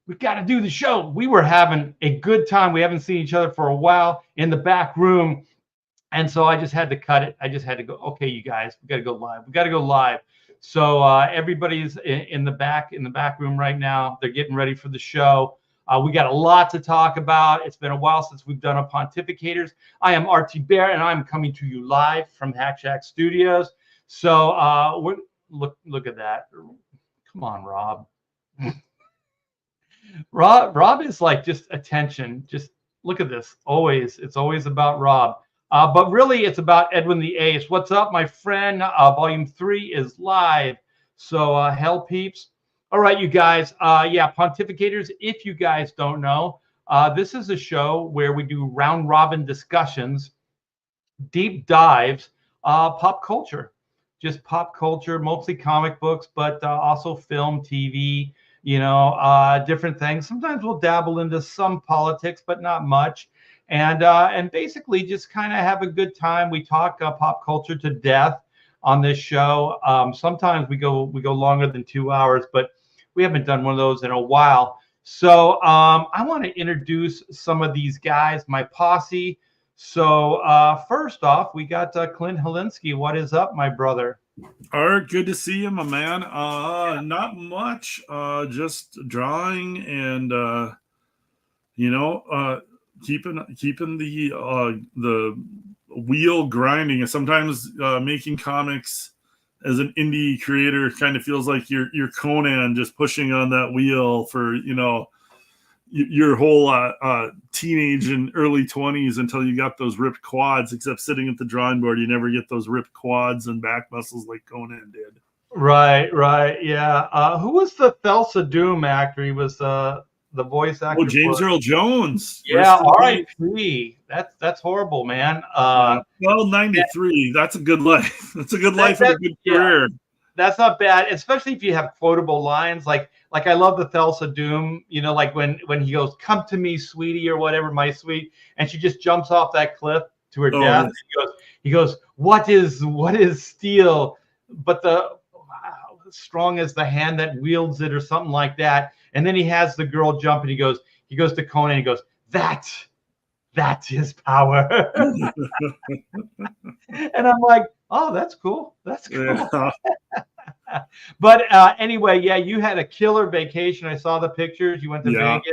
we got to do the show. We were having a good time. We haven't seen each other for a while in the back room. And so I just had to cut it. I just had to go, okay, you guys, we got to go live. We got to go live. So everybody's in the back room right now. They're getting ready for the show. We got a lot to talk about. It's been a while since we've done a Pontificators. I am RT Bear, and I'm coming to you live from Hack Shack Studios. So look at that. Come on, Rob. Rob is like just attention. Just look at this. It's always about Rob. But really, it's about Edwin the Ace. What's up, my friend? Volume 3 is live. So hell peeps. All right, you guys. Yeah, Pontificators, if you guys don't know, this is a show where we do round robin discussions, deep dives, pop culture. Just pop culture, mostly comic books, but also film, TV, different things. Sometimes we'll dabble into some politics, but not much. And basically just kind of have a good time. We talk pop culture to death on this show. Sometimes we go longer than 2 hours, but we haven't done one of those in a while. So I want to introduce some of these guys, my posse. So first off, we got Clint Helinski. What is up, my brother? Art, good to see you, my man. Not much. Just drawing and keeping the wheel grinding. And sometimes making comics as an indie creator kind of feels like you're Conan, just pushing on that wheel for your whole teenage and early 20s until you got those ripped quads. Except sitting at the drawing board, you never get those ripped quads and back muscles like Conan did. Right, yeah. Who was the Thulsa Doom actor? He was the voice actor. Oh, James Earl Jones. Yeah, R.I.P. That's horrible, man. Well, 93. That's a good life. That's a good life and a good career. That's not bad, especially if you have quotable lines. Like I love the Thulsa Doom, like when he goes, "Come to me, sweetie," or whatever, "my sweet," and she just jumps off that cliff to her death. Yes. He goes, what is steel? But strong as the hand that wields it, or something like that. And then he has the girl jump, and he goes to Conan, and he goes, that's his power. And I'm like, oh, that's cool. That's cool. Yeah. But anyway, yeah, you had a killer vacation. I saw the pictures. You went to Vegas.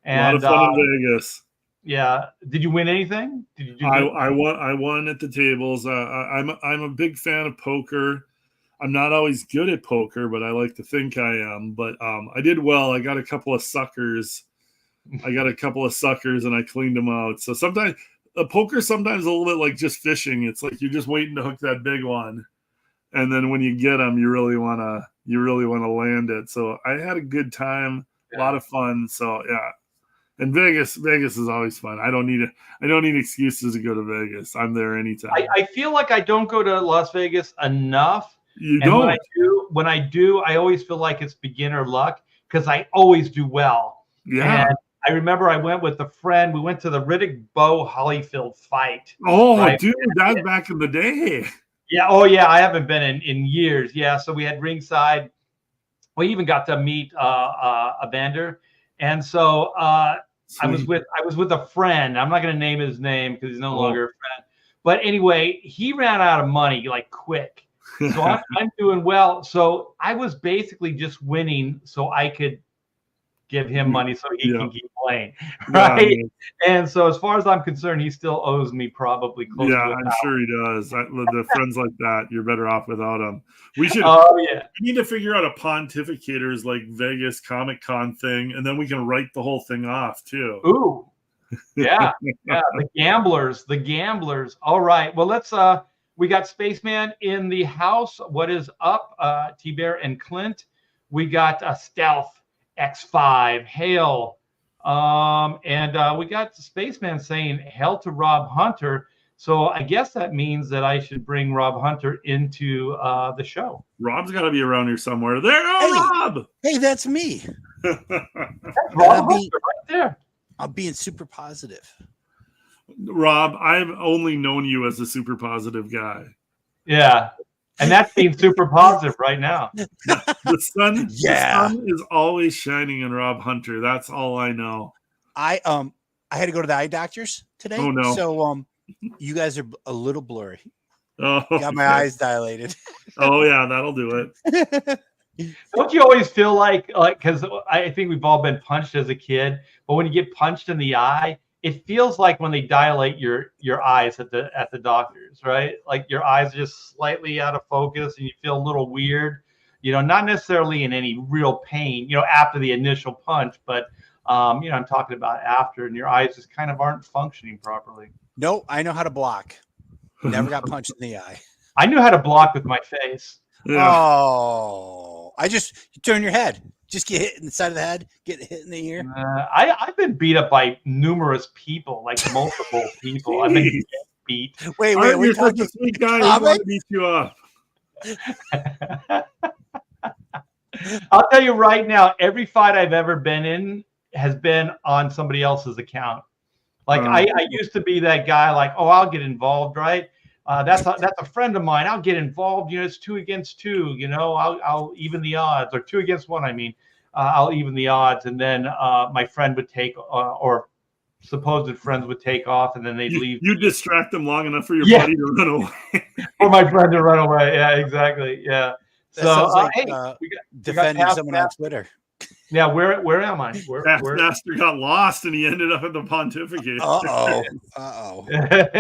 And, a lot of fun in Vegas. Yeah. Did you win anything? Did you do I won at the tables. I'm a big fan of poker. I'm not always good at poker, but I like to think I am. But I did well. I got a couple of suckers. and I cleaned them out. So sometimes poker sometimes a little bit like just fishing. It's like you're just waiting to hook that big one, and then when you get them, you really want to land it. So I had a good time, a lot of fun. So yeah, and Vegas is always fun. I don't need excuses to go to Vegas. I'm there anytime. I feel like I don't go to Las Vegas enough. You don't. When I do, I always feel like it's beginner luck because I always do well. Yeah. And I remember I went with a friend. We went to the Riddick Bowe Holyfield fight. Oh, right? Dude, that's back in the day. Yeah. Oh, yeah. I haven't been in years. Yeah. So we had ringside. We even got to meet a banter. And so I was with a friend. I'm not going to name his name because he's no longer a friend. But anyway, he ran out of money like quick. So I'm doing well. So I was basically just winning so I could give him money so he can keep playing, right? Yeah, and so as far as I'm concerned, he still owes me probably close to I'm sure he does. The friends like that, you're better off without him. We should. We need to figure out a Pontificators like Vegas Comic Con thing, and then we can write the whole thing off too. Ooh, yeah. The gamblers. All right. Well, let's. We got Spaceman in the house. What is up, T-Bear and Clint? We got Stealth. X5, hail. And we got the Spaceman saying hell to Rob Hunter. So I guess that means that I should bring Rob Hunter into the show. Rob's got to be around here somewhere. There, Rob! Hey, that's me. That's Rob Hunter right there. I'm being super positive. Rob, I've only known you as a super positive guy. Yeah. And that's being super positive right now. The sun Yeah. the sun is always shining in Rob Hunter. That's all I know. I had to go to the eye doctors today. Oh, no. So you guys are a little blurry. Oh, Got my okay. eyes dilated. Oh yeah, that'll do it. Don't you always feel like because I think we've all been punched as a kid, but when you get punched in the eye, it feels like when they dilate your eyes at the doctors, right? Like your eyes are just slightly out of focus and you feel a little weird, not necessarily in any real pain, after the initial punch, but I'm talking about after, and your eyes just kind of aren't functioning properly. No, I know how to block. Never got punched in the eye. I knew how to block with my face. Yeah. Oh, you turn your head. Just get hit in the side of the head, get hit in the ear. I've been beat up by numerous people, like multiple people. I've been beat. Wait, You're such talking a sweet guy. I want to beat you up. I'll tell you right now, every fight I've ever been in has been on somebody else's account. Like I used to be that guy, like, oh, I'll get involved, right? That's a friend of mine. I'll get involved. It's 2 against 2. I'll even the odds, or 2 against 1. I mean, I'll even the odds, and then my friend would take, or supposed friends would take off, and then they'd leave. You distract them long enough for your buddy to run away. For my friend to run away. Yeah, exactly. Yeah. That so sounds like we got defending someone on Twitter. Yeah, where am I? Where Master got lost and he ended up at the Pontificator. Uh-oh.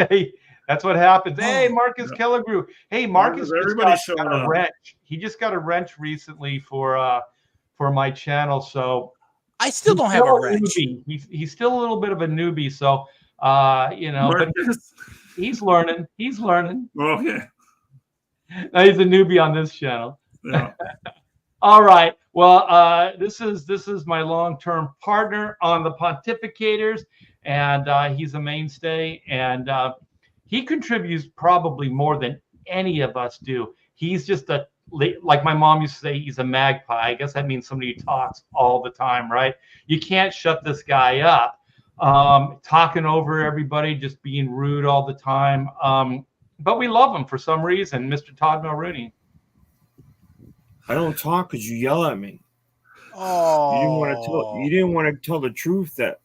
Hey, that's what happens. Hey, Marcus Kellegrew. Hey, Marcus Everybody's just got a wrench. He just got a wrench recently for my channel. So I still don't have a wrench. He's still a little bit of a newbie. So but he's learning. He's learning. Okay. Now he's a newbie on this channel. Yeah. All right. Well, this is my long-term partner on the Pontificators, and he's a mainstay, and he contributes probably more than any of us do. He's just like my mom used to say, he's a magpie. I guess that means somebody who talks all the time, right? You can't shut this guy up. Talking over everybody, just being rude all the time. But we love him for some reason, Mr. Todd Mulrooney. I don't talk because you yell at me. Oh, you didn't want to tell the truth that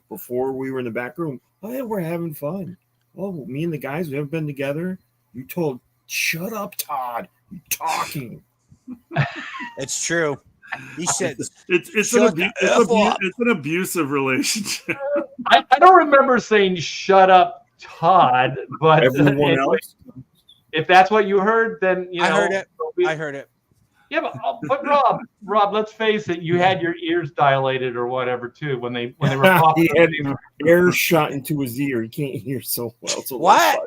before we were in the back room. Oh yeah, we're having fun. Oh, me and the guys, we haven't been together. You told, shut up, Todd. You're talking. It's true. He said it's an abusive relationship. I don't remember saying shut up, Todd, but everyone else. If that's what you heard, then I heard it. I heard it. Yeah, but Rob, let's face it. You had your ears dilated or whatever too when they were popping. He had air shot into his ear. He can't hear so well. So What?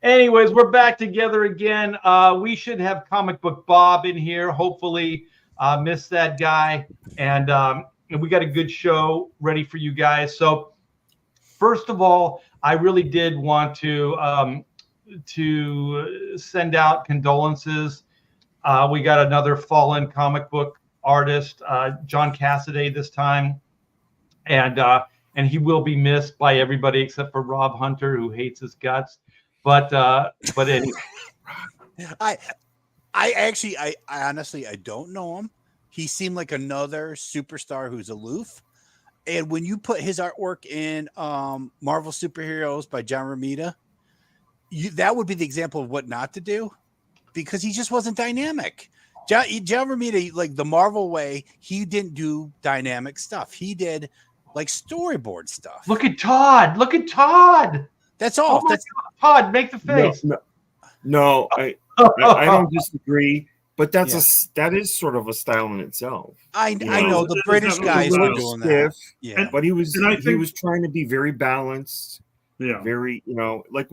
Anyways, we're back together again. We should have Comic Book Bob in here. Hopefully, missed that guy, and we got a good show ready for you guys. So, first of all, I really did want to send out condolences. We got another fallen comic book artist, John Cassaday this time, and he will be missed by everybody except for Rob Hunter, who hates his guts. But anyway, I honestly don't know him. He seemed like another superstar who's aloof. And when you put his artwork in Marvel Superheroes by John Romita, that would be the example of what not to do, because he just wasn't dynamic. John Romita, like the Marvel way, he didn't do dynamic stuff. He did like storyboard stuff. Look at Todd. That's all. Oh Todd, make the face. No, I don't disagree, but that is sort of a style in itself. I know the British guys were doing that. Yeah, but he was trying to be very balanced. Yeah, very like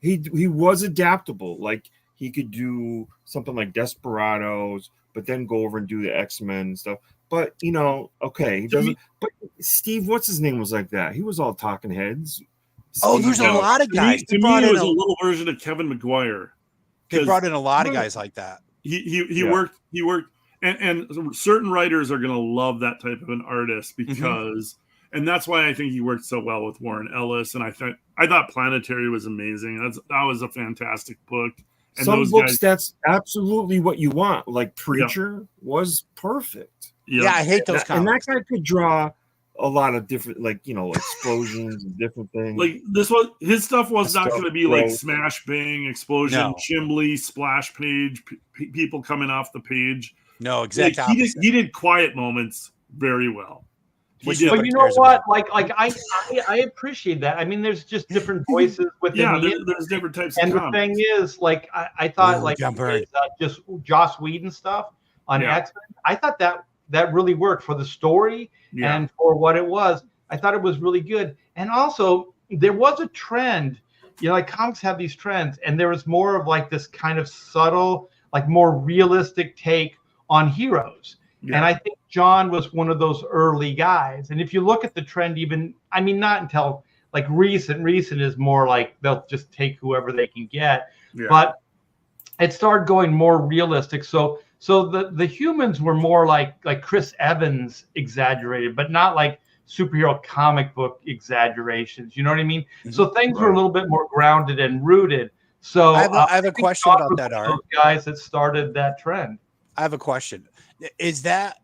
he was adaptable. Like he could do something like Desperados, but then go over and do the X-Men stuff. But okay, he doesn't. But Steve, what's his name, was like that. He was all talking heads. Oh, there's a lot of guys. To me, it was a little version of Kevin McGuire. They brought in a lot of guys like that. He worked, and certain writers are going to love that type of an artist because And that's why I think he worked so well with Warren Ellis. And I thought Planetary was amazing. That was a fantastic book. And some those books, guys, that's absolutely what you want. Like Preacher was perfect. Yeah, I hate those And that comics. guy could draw a lot of different, like, you know, explosions and different things. like his stuff was not going to be like smash, bang, explosion, No. chimbley, splash page, people coming off the page. No, exact Like, opposite. he did quiet moments very well. Which did. But nobody you know cares what? about. I appreciate that. I mean, there's just different voices within Yeah, the there's different types and of the comics. thing is, like, I thought, Ooh, like, John Byrne. just Joss Whedon stuff on Yeah. X-Men, I thought that really worked for the story Yeah. and for what it was. I thought it was really good. And also, there was a trend, you know, like comics have these trends, and there was more of like this kind of subtle, like more realistic take on heroes. Yeah. And I think John was one of those early guys. And if you look at the trend, even, I mean, not until like recent is more like they'll just take whoever they can get. Yeah. But it started going more realistic. So the humans were more like Chris Evans exaggerated, but not like superhero comic book exaggerations. You know what I mean? So things were a little bit more grounded and rooted. So I have a question John about was that, one of Art. those guys that started that trend. I have a question. Is that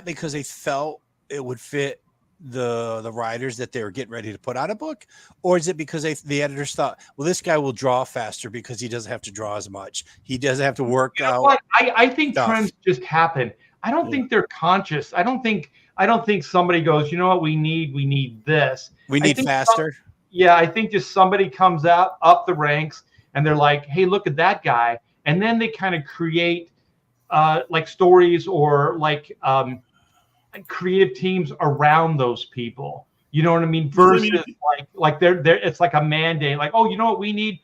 because they felt it would fit the writers that they were getting ready to put out a book, or is it because the editors thought, well, this guy will draw faster because he doesn't have to draw as much, he doesn't have to work out? What? I think stuff. trends just happen. I don't think they're conscious. I don't think somebody goes, you know what, we need this. We need faster. I think just somebody comes up the ranks and they're like, hey, look at that guy, and then they kind of create like stories or like creative teams around those people. You know what I mean? Versus like they're it's like a mandate, like, oh, you know what, we need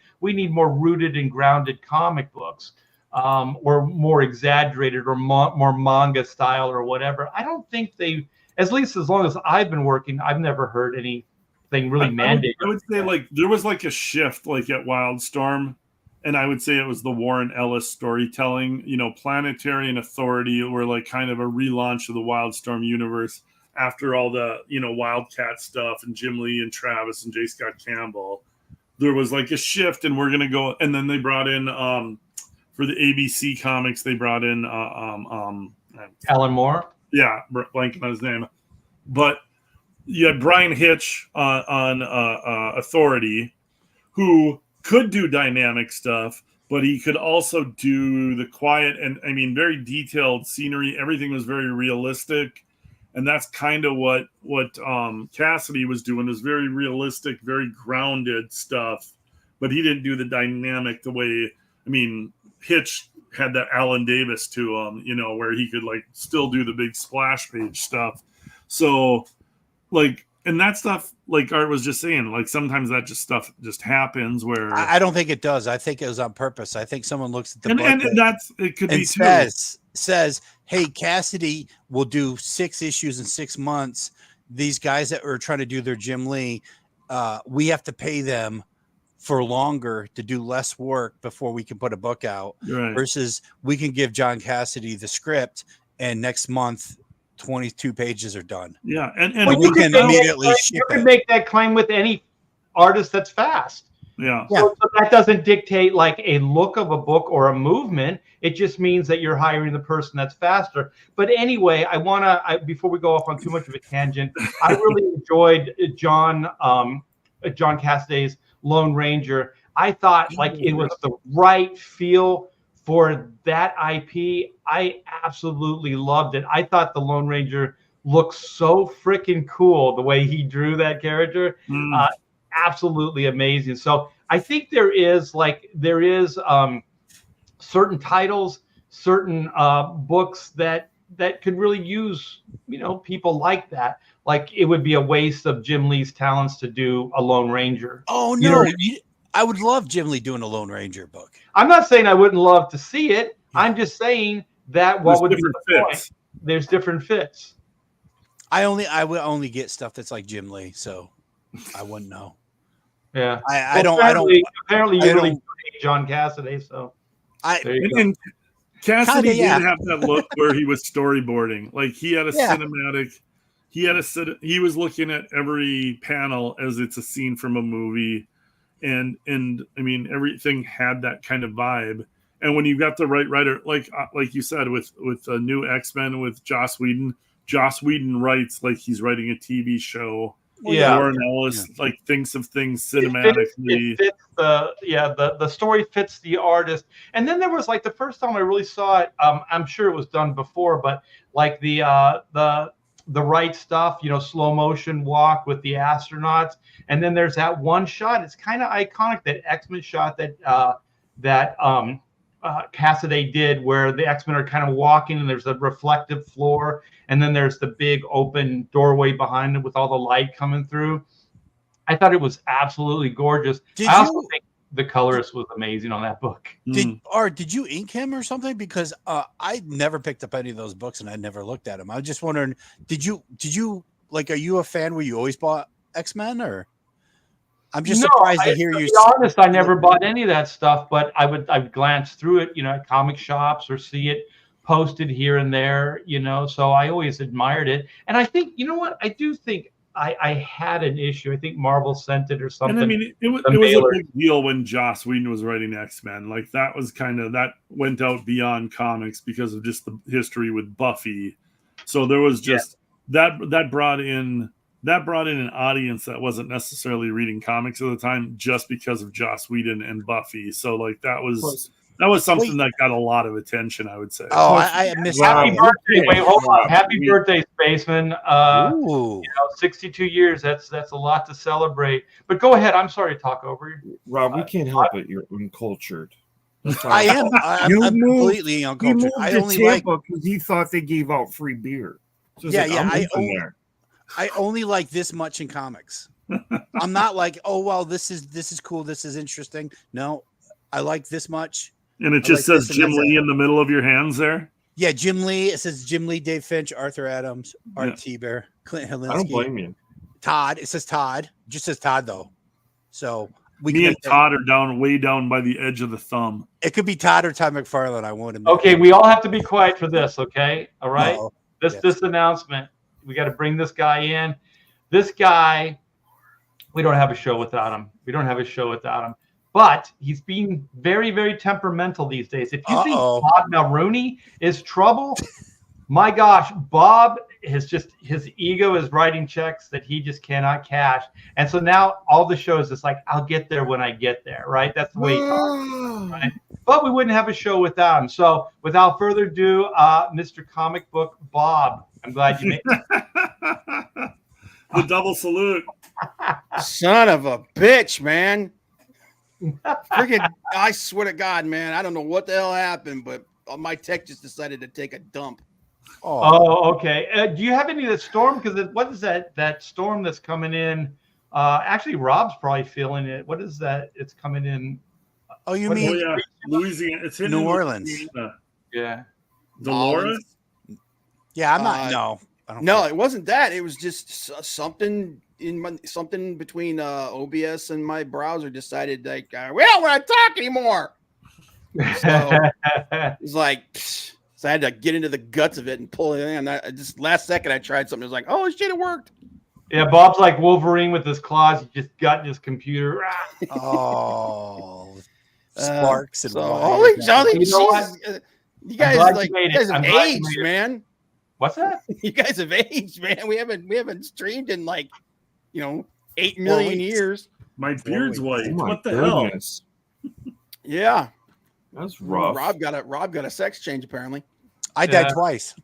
more rooted and grounded comic books, or more exaggerated or more manga style or whatever. I don't think they, at least as long as I've been working, I've never heard anything really mandated. I would say like there was like a shift like at Wildstorm. And I would say it was the Warren Ellis storytelling. You know, Planetary and Authority were like kind of a relaunch of the Wildstorm universe after all the, you know, Wildcat stuff and Jim Lee and Travis and J. Scott Campbell. There was like a shift, and we're gonna go. And then they brought in for the ABC comics, they brought in Alan Moore. Yeah, blanking on his name, but you had Brian Hitch on Authority, who could do dynamic stuff, but he could also do the quiet and, I mean, very detailed scenery. Everything was very realistic. And that's kind of what Cassaday was doing, was very realistic, very grounded stuff. But he didn't do the dynamic the way, I mean, Hitch had that Alan Davis to him, you know, where he could like still do the big splash page stuff. So like, and that stuff, like Art was just saying, like sometimes that stuff just happens where I don't think it does. I think it was on purpose. I think someone looks at the book and that's it could and be too. says, hey, Cassaday will do 6 issues in 6 months. These guys that are trying to do their Jim Lee, we have to pay them for longer to do less work before we can put a book out. Right. Versus we can give John Cassaday the script, and next month 22 pages are done. Yeah, and we can immediately ship you can it. make that claim with any artist that's fast. Yeah. So that doesn't dictate like a look of a book or a movement. It just means that you're hiring the person that's faster. But anyway, I want to, before we go off on too much of a tangent, I really enjoyed John Cassaday's Lone Ranger. I thought like it was the right feel for that IP. I absolutely loved it. I thought the Lone Ranger looked so freaking cool the way he drew that character. Absolutely amazing. So I think there is certain titles, certain books that could really use, you know, people like that. Like it would be a waste of Jim Lee's talents to do a Lone Ranger. Oh no, you know what I mean? I would love Jim Lee doing a Lone Ranger book. I'm not saying I wouldn't love to see it. I'm just saying that what would be the point? There's different fits. I would only get stuff that's like Jim Lee, so I wouldn't know. Yeah, Apparently, you really hate John Cassaday, so and Cassaday did have that look where he was storyboarding. Like he had a cinematic. he had he was looking at every panel as it's a scene from a movie, and I mean everything had that kind of vibe. And when you got the right writer, like you said, with a new X-Men with Joss Whedon writes like he's writing a TV show. Yeah. Warren Ellis like thinks of things cinematically. It fits the story fits the artist. And then there was like the first time I really saw it. I'm sure it was done before, but like the right stuff, slow motion walk with the astronauts. And then there's that one shot. It's kind of iconic, that X-Men shot that Cassaday did, where the X-Men are kind of walking and there's a reflective floor, and then there's the big open doorway behind it with all the light coming through. I thought it was absolutely gorgeous. I also think the colorist was amazing on that book. Did you ink him or something? Because I never picked up any of those books and I never looked at them. I was just wondering, did you like, are you a fan where you always bought X-Men, or? I'm just surprised to hear you. To be honest, I never bought any of that stuff, but I'd glance through it, at comic shops or see it posted here and there, so I always admired it. And I think, I do think I had an issue. I think Marvel sent it or something. And I mean, it was a big deal when Joss Whedon was writing X-Men. Like that was that went out beyond comics because of just the history with Buffy. So there was just that brought in an audience that wasn't necessarily reading comics at the time just because of Joss Whedon and Buffy. So like that was something that got a lot of attention, I would say. Oh, I missed Happy birthday. Wait, hold on. Happy birthday, Spaceman. 62 years. That's a lot to celebrate. But go ahead. I'm sorry to talk over you. Rob, we can't help it. You're uncultured. I am. I'm completely uncultured. I only like because he thought they gave out free beer. So I only like this much in comics. I'm not like, oh well, this is cool, this is interesting. No, I like this much. And it just says Jim Lee in the middle of your hands there. Yeah, Jim Lee. It says Jim Lee, Dave Finch, Arthur Adams, Art T-Bear, Clint Hilinski. I don't blame you. Todd. It says Todd. It just says Todd though. So me and Todd are way down by the edge of the thumb. It could be Todd or Todd McFarlane. I won't admit. Okay, we all have to be quiet for this. Okay, all right. No. This announcement. We got to bring this guy in. This guy, we don't have a show without him. But he's being very, very temperamental these days. If you think Bob Mulrooney is trouble, my gosh, Bob his ego is writing checks that he just cannot cash. And so now all the shows is like, I'll get there when I get there, right? That's the way he talks, right? But we wouldn't have a show without him. So without further ado, Mr. Comic Book Bob, I'm glad you made it. The double salute. Son of a bitch, man. Freaking, I swear to God, man, I don't know what the hell happened, but my tech just decided to take a dump. Oh, okay. Do you have any of the storm? Because what is that storm that's coming in? Actually, Rob's probably feeling it. What is that? It's coming in. Oh, you mean Louisiana? It's in New Orleans. Louisiana. Yeah. Dolores? Yeah, I'm not. No. No, it wasn't that. It was just something between OBS and my browser decided like we don't want to talk anymore. So it's like, so I had to get into the guts of it and pull it in. Just last second I tried something. It was like, oh shit, it worked. Yeah, Bob's like Wolverine with his claws. He just got in his computer. Oh, sparks and holy Jesus. You guys have aged, man. What's that? You guys have aged, man. We haven't streamed in 8 million years. My beard's white. Oh what the hell? Yeah, that's rough. Rob got a sex change apparently. I died twice.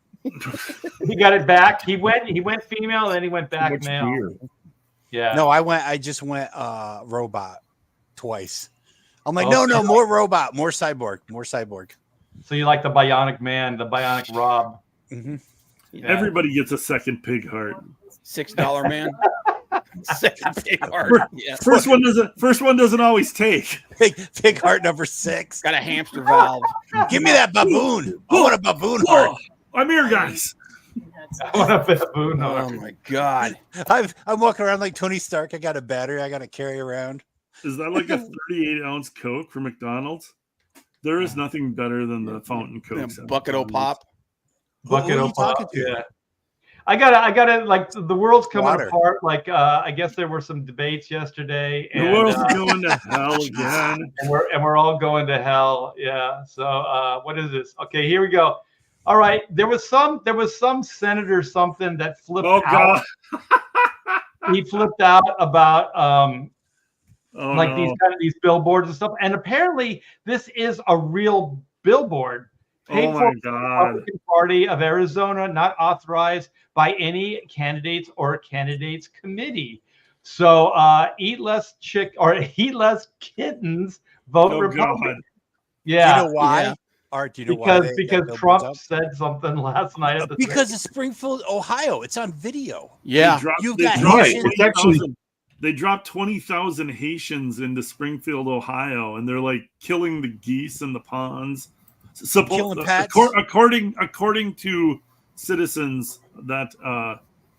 He got it back. He went female, and then he went back male. Weird. Yeah. No, I just went robot twice. I'm like, no, more robot, more cyborg. So you like the Bionic Man, the Bionic Rob. Mm-hmm. Yeah. Everybody gets a second pig heart. $6 man. Second pig heart. Yeah. First one doesn't always take. Pig heart number 6. Got a hamster valve. Give me that baboon. I want a baboon heart. I'm here, guys. I want a baboon heart. Oh my God. I'm walking around like Tony Stark. I got a battery I got to carry around. Is that like a 38-ounce Coke from McDonald's? There is nothing better than the fountain Coke. Bucket o' pop. Bucket Who are of you talking pop. to? Yeah. I gotta like the world's coming Water. apart. Like I guess there were some debates yesterday, The and world's going to hell again. we're all going to hell. Yeah. So what is this? Okay, here we go. All right. There was some senator something that flipped Oh out. God. He flipped out about Oh, like no. these billboards and stuff. And apparently this is a real billboard paid Oh for my by the God. Republican Party of Arizona, not authorized by any candidates or candidates committee. So eat less kittens, vote Oh Republican. God. Yeah. Do you know why? Yeah. Art, do you know why? Because Trump said something last night at the Because it's Springfield, Ohio. It's on video. Yeah. You've They got dropped Haitians. It's actually 20,000 they dropped 20,000 Haitians into Springfield, Ohio, and they're like killing the geese in the ponds. Killing pets. According to citizens that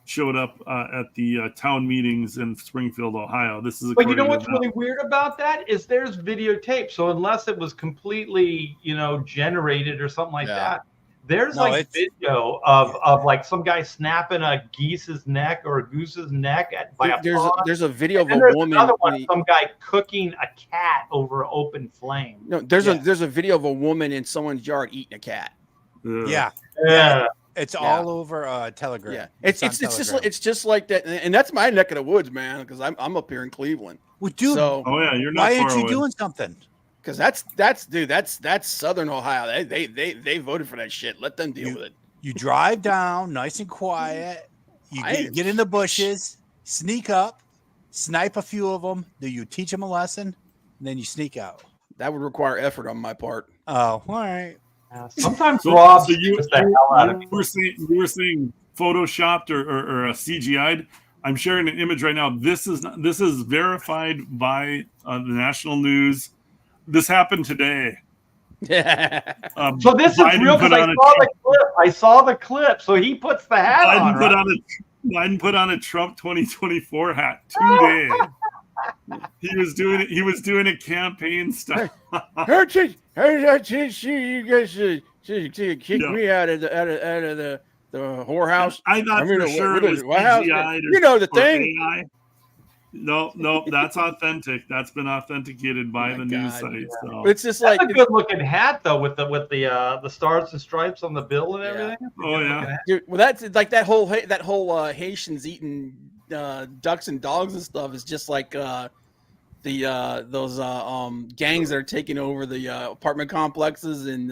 showed up at the town meetings in Springfield, Ohio. This is But you know according what's to them. really weird about that is there's videotape. So unless it was completely, generated or something like Yeah. that, there's No, like it's- video of like some guy snapping a geese's neck or a goose's neck by a pond. There's a video of And a there's woman. another one, some guy cooking a cat over open flame. No, there's Yeah. a video of a woman in someone's yard eating a cat. Ugh. Yeah. Yeah. It's Yeah. all over Telegram. Yeah, on it's Telegram. just like that, and that's my neck of the woods, man. Because I'm up here in Cleveland, Well, dude, so Oh yeah, you're not why far aren't you away. doing something? because that's Southern Ohio. They voted for that shit. Let them deal with it. You drive down nice and quiet. You I- get in the bushes, sneak up, snipe a few of them. Then you teach them a lesson, and then you sneak out. That would require effort on my part. Oh, all right. Sometimes So, Rob so you, gets the hell out of me. you were saying photoshopped or CGI'd. I'm sharing an image right now. This is verified by the national news. This happened today. So this is Biden real because put I on a saw the clip. I saw the clip. So he puts the hat on. Biden put on a Trump 2024 hat today. He was doing a campaign style. you guys kick Yeah. me out of the whorehouse. I thought for sure it was White House. CGI'd You know the or thing. AI. No, that's authentic. That's been authenticated by Oh the my news God. site. So. It's just That's like a good looking hat though, with the stars and stripes on the bill and Yeah. everything. That's a Oh, good yeah. looking hat. dude, well, that's like that whole Haitians eating ducks and dogs and stuff is just like those gangs that are taking over the apartment complexes in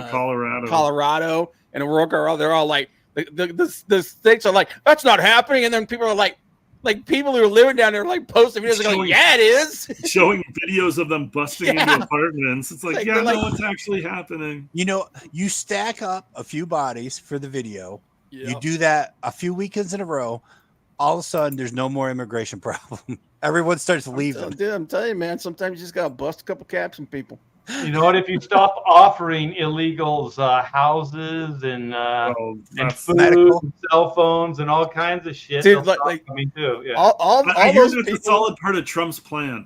Colorado. Colorado and Aurora. They're all like the states are like, that's not happening, and then people are like people who are living down there like posting videos and going, yeah, it is. Showing videos of them busting Yeah. into apartments. It's like, Like, yeah, they're like- no, what's actually happening? You stack up a few bodies for the video. You Yep. do that a few weekends in a row. All of a sudden, there's no more immigration problem. Everyone starts leaving. Dude, I'm telling you, man. Sometimes you just gotta bust a couple caps on people. You know what? If you stop offering illegals houses and Oh, and that's, food, medical. and cell phones, and all kinds of shit, Dude, they'll like- stop like- coming too. Yeah. All I hear those that's a people. solid part of Trump's plan.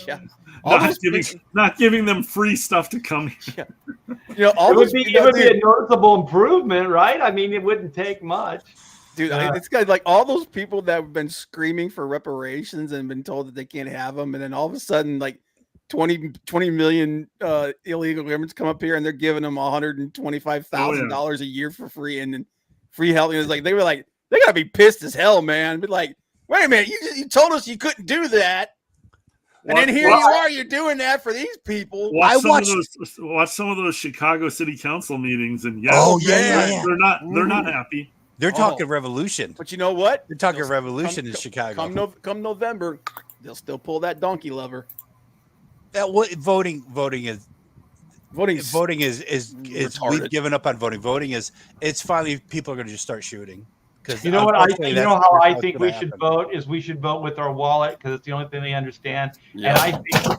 Yeah. All those Not giving them free stuff to come here. all It would those be people, it would be dude, a noticeable improvement, right? I mean, it wouldn't take much. dude, Yeah. it's got like all those people that have been screaming for reparations and been told that they can't have them, and then all of a sudden, like 20 million illegal immigrants come up here and they're giving them $125,000 a year for free and then free health. And it's like they gotta be pissed as hell, man. Be like, wait a minute, you told us you couldn't do that, and then here you are, you're doing that for these people. Watch watched- some of those Chicago City Council meetings, and Oh, yeah. they're not happy. They're Oh. talking revolution. But you know what? They're talking They'll- revolution in Chicago. Come November, they'll still pull that donkey lever. Voting is Voting's we've retarded. given up on voting. Voting is it's finally people are going to just start shooting. Because You know what? You know how I think we should vote is we should vote with our wallet because it's the only thing they understand. Yeah. And I think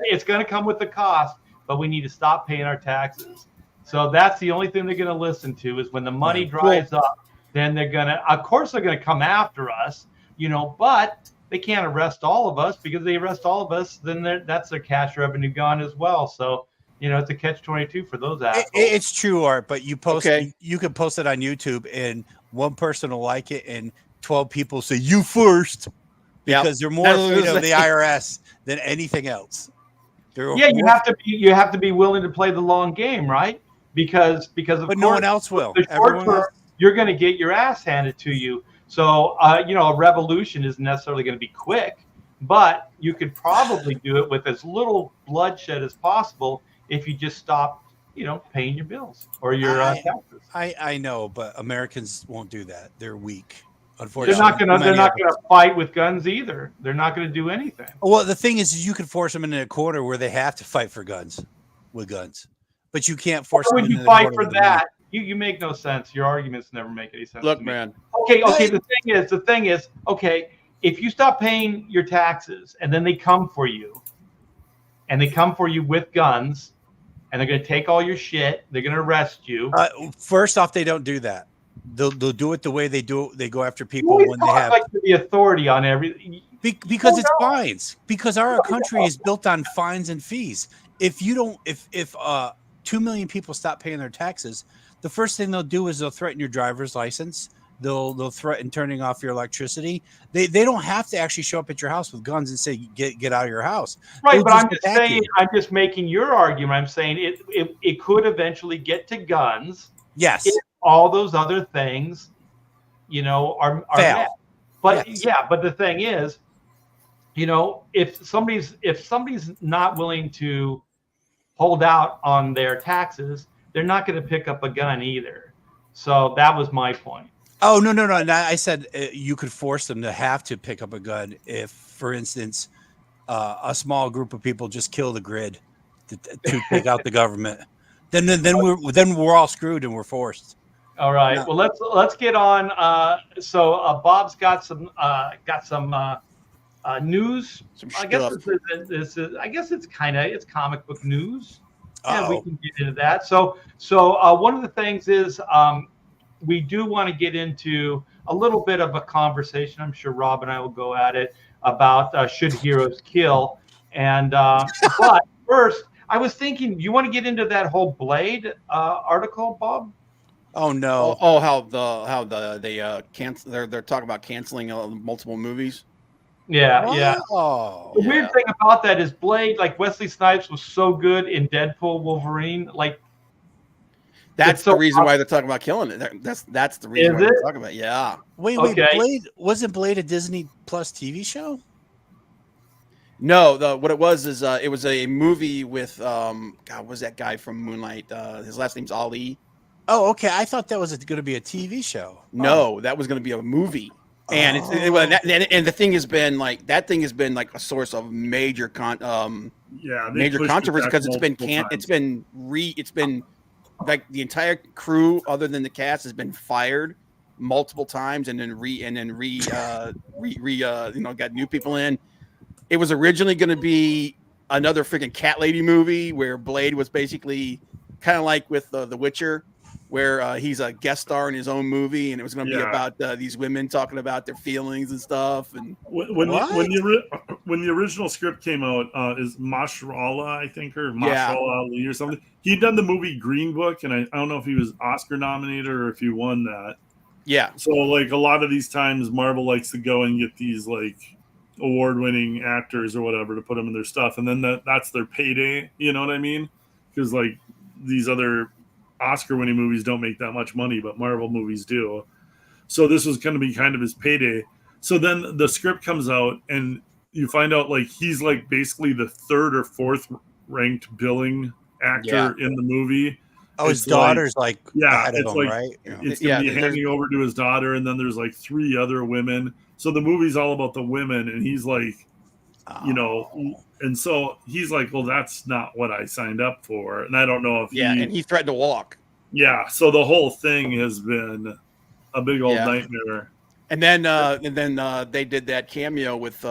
it's going to come with the cost, but we need to stop paying our taxes. So that's the only thing they're going to listen to is when the money dries up, then they're going to, of course, they're going to come after us, but they can't arrest all of us because they arrest all of us, then that's their cash revenue gone as well. So, it's a catch-22 for those assholes. It's true, Art, but you post Okay. you can post it on YouTube, and one person will like it, and 12 people say you first Yep. because they're more That's what I afraid was of the saying. IRS than anything else. Yeah, you have to be willing to play the long game, right? Because of But course, no one else will. the short Everyone term, else. you're going to get your ass handed to you. So a revolution isn't necessarily going to be quick, but you could probably do it with as little bloodshed as possible if you just stop, paying your bills or your taxes. I know, but Americans won't do that. They're weak. They're Unfortunately, not going to. They're not going to fight with guns either. They're not going to do anything. Well, the thing is, you can force them into a corner where they have to fight for guns, but you can't force Why them. would you fight for that? You make no sense. Your arguments never make any sense. Look, to me. man. Okay. The thing is, okay. If you stop paying your taxes and then they come for you, with guns, and they're going to take all your shit, they're going to arrest you. First off, they don't do that. They'll do it the way they do. They go after people when they have like the authority on everything. Because it's fines. Because our country is built on fines and fees. If 2 million people stop paying their taxes, the first thing they'll do is they'll threaten your driver's license. They'll threaten turning off your electricity. They don't have to actually show up at your house with guns and say get out of your house. Right, They'll but I'm just saying. you. I'm just making your argument. I'm saying it could eventually get to guns. Yes. If all those other things, are met. But but the thing is, if somebody's not willing to hold out on their taxes, they're not going to pick up a gun either. So that was my point. Oh, no. I said you could force them to have to pick up a gun if, for instance, a small group of people just kill the grid to take out the government. Then we're all screwed and we're forced. All right. No. Well, let's get on. So Bob's got some news. Some I guess stuff. it's comic book news. Yeah, Uh-oh. we can get into that. So one of the things is we do want to get into a little bit of a conversation. I'm sure Rob and I will go at it about should heroes kill. And but first, I was thinking, you want to get into that whole Blade article, Bob? Oh no! How they cancel? They're talking about canceling multiple movies. Yeah. Oh, The weird thing about that is Blade, like Wesley Snipes, was so good in Deadpool, Wolverine. Like that's so the reason why they're talking about killing it. That's the reason Is why it? they're talking about it. Yeah. Wait, Okay. Blade wasn't Blade a Disney Plus TV show? No, what it was is it was a movie with what was that guy from Moonlight? His last name's Ali. Oh, okay. I thought that was going to be a TV show. No, that was going to be a movie. And and the thing has been like a source of major controversy because it's been like the entire crew other than the cast has been fired multiple times and then got new people in. It was originally going to be another freaking cat lady movie where Blade was basically kind of like with The Witcher, where he's a guest star in his own movie, and it was going to be about these women talking about their feelings and stuff. And when the original script came out, is Mashallah, I think, or Mashallah Ali or something. He'd done the movie Green Book, and I don't know if he was Oscar nominated or if he won that. Yeah. So like a lot of these times, Marvel likes to go and get these like award-winning actors or whatever to put them in their stuff, and then that's their payday. You know what I mean? Because like these other Oscar-winning movies don't make that much money, but Marvel movies do. So this was going to be kind of his payday. So then the script comes out, and you find out like he's like basically the third or fourth ranked billing actor in the movie. Oh, his daughter's ahead of it's him, like, right? It's going to be handing over to his daughter, and then there's like 3 other women. So the movie's all about the women, and he's like, and so he's like, well, that's not what I signed up for. And I don't know if and he threatened to walk. Yeah, so the whole thing has been a big old nightmare. And then they did that cameo with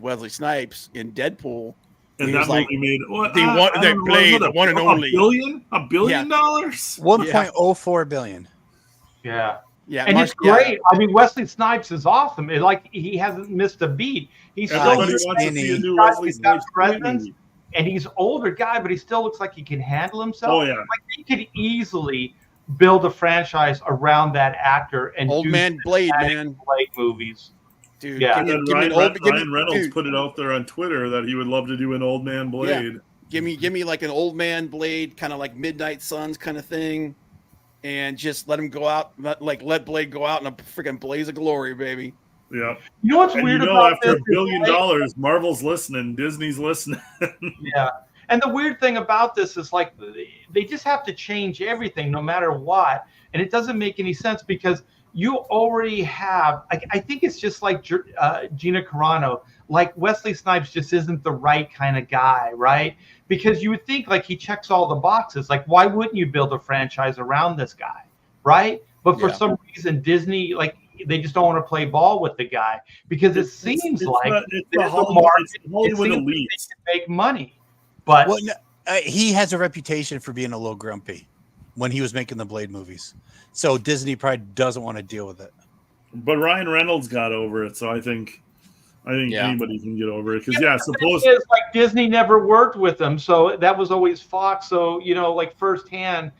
Wesley Snipes in Deadpool. And that movie made they played the one and only $1 billion? $1.04 billion. Yeah. Yeah, and it's great. I mean, Wesley Snipes is awesome. He hasn't missed a beat. He's still he's got presence, and he's older guy, but he still looks like he can handle himself. Oh yeah, like he could easily build a franchise around that actor and Old do Man Blade, cinematic man. Blade movies. Dude, Yeah. And then give me an Ryan, old, Ryan Reynolds dude, put it out there on Twitter that he would love to do an Old Man Blade. give me like an Old Man Blade, kind of like Midnight Suns kind of thing, and just let him go out, let Blade go out in a freaking blaze of glory, baby. Yeah. You know what's And weird you know, about after this? $1 billion, Marvel's listening, Disney's listening. Yeah. And the weird thing about this is like they just have to change everything no matter what. And it doesn't make any sense because you already have, I think it's just like Gina Carano, like Wesley Snipes just isn't the right kind of guy, right? Because you would think like he checks all the boxes. Like, why wouldn't you build a franchise around this guy, right? But for some reason, Disney, like, they just don't want to play ball with the guy because it seems like it's there's a Hollywood market. elite. They can make money. But Well, he has a reputation for being a little grumpy when he was making the Blade movies. So Disney probably doesn't want to deal with it. But Ryan Reynolds got over it, so I think anybody can get over it. Because suppose is like Disney never worked with them, so that was always Fox. So like firsthand,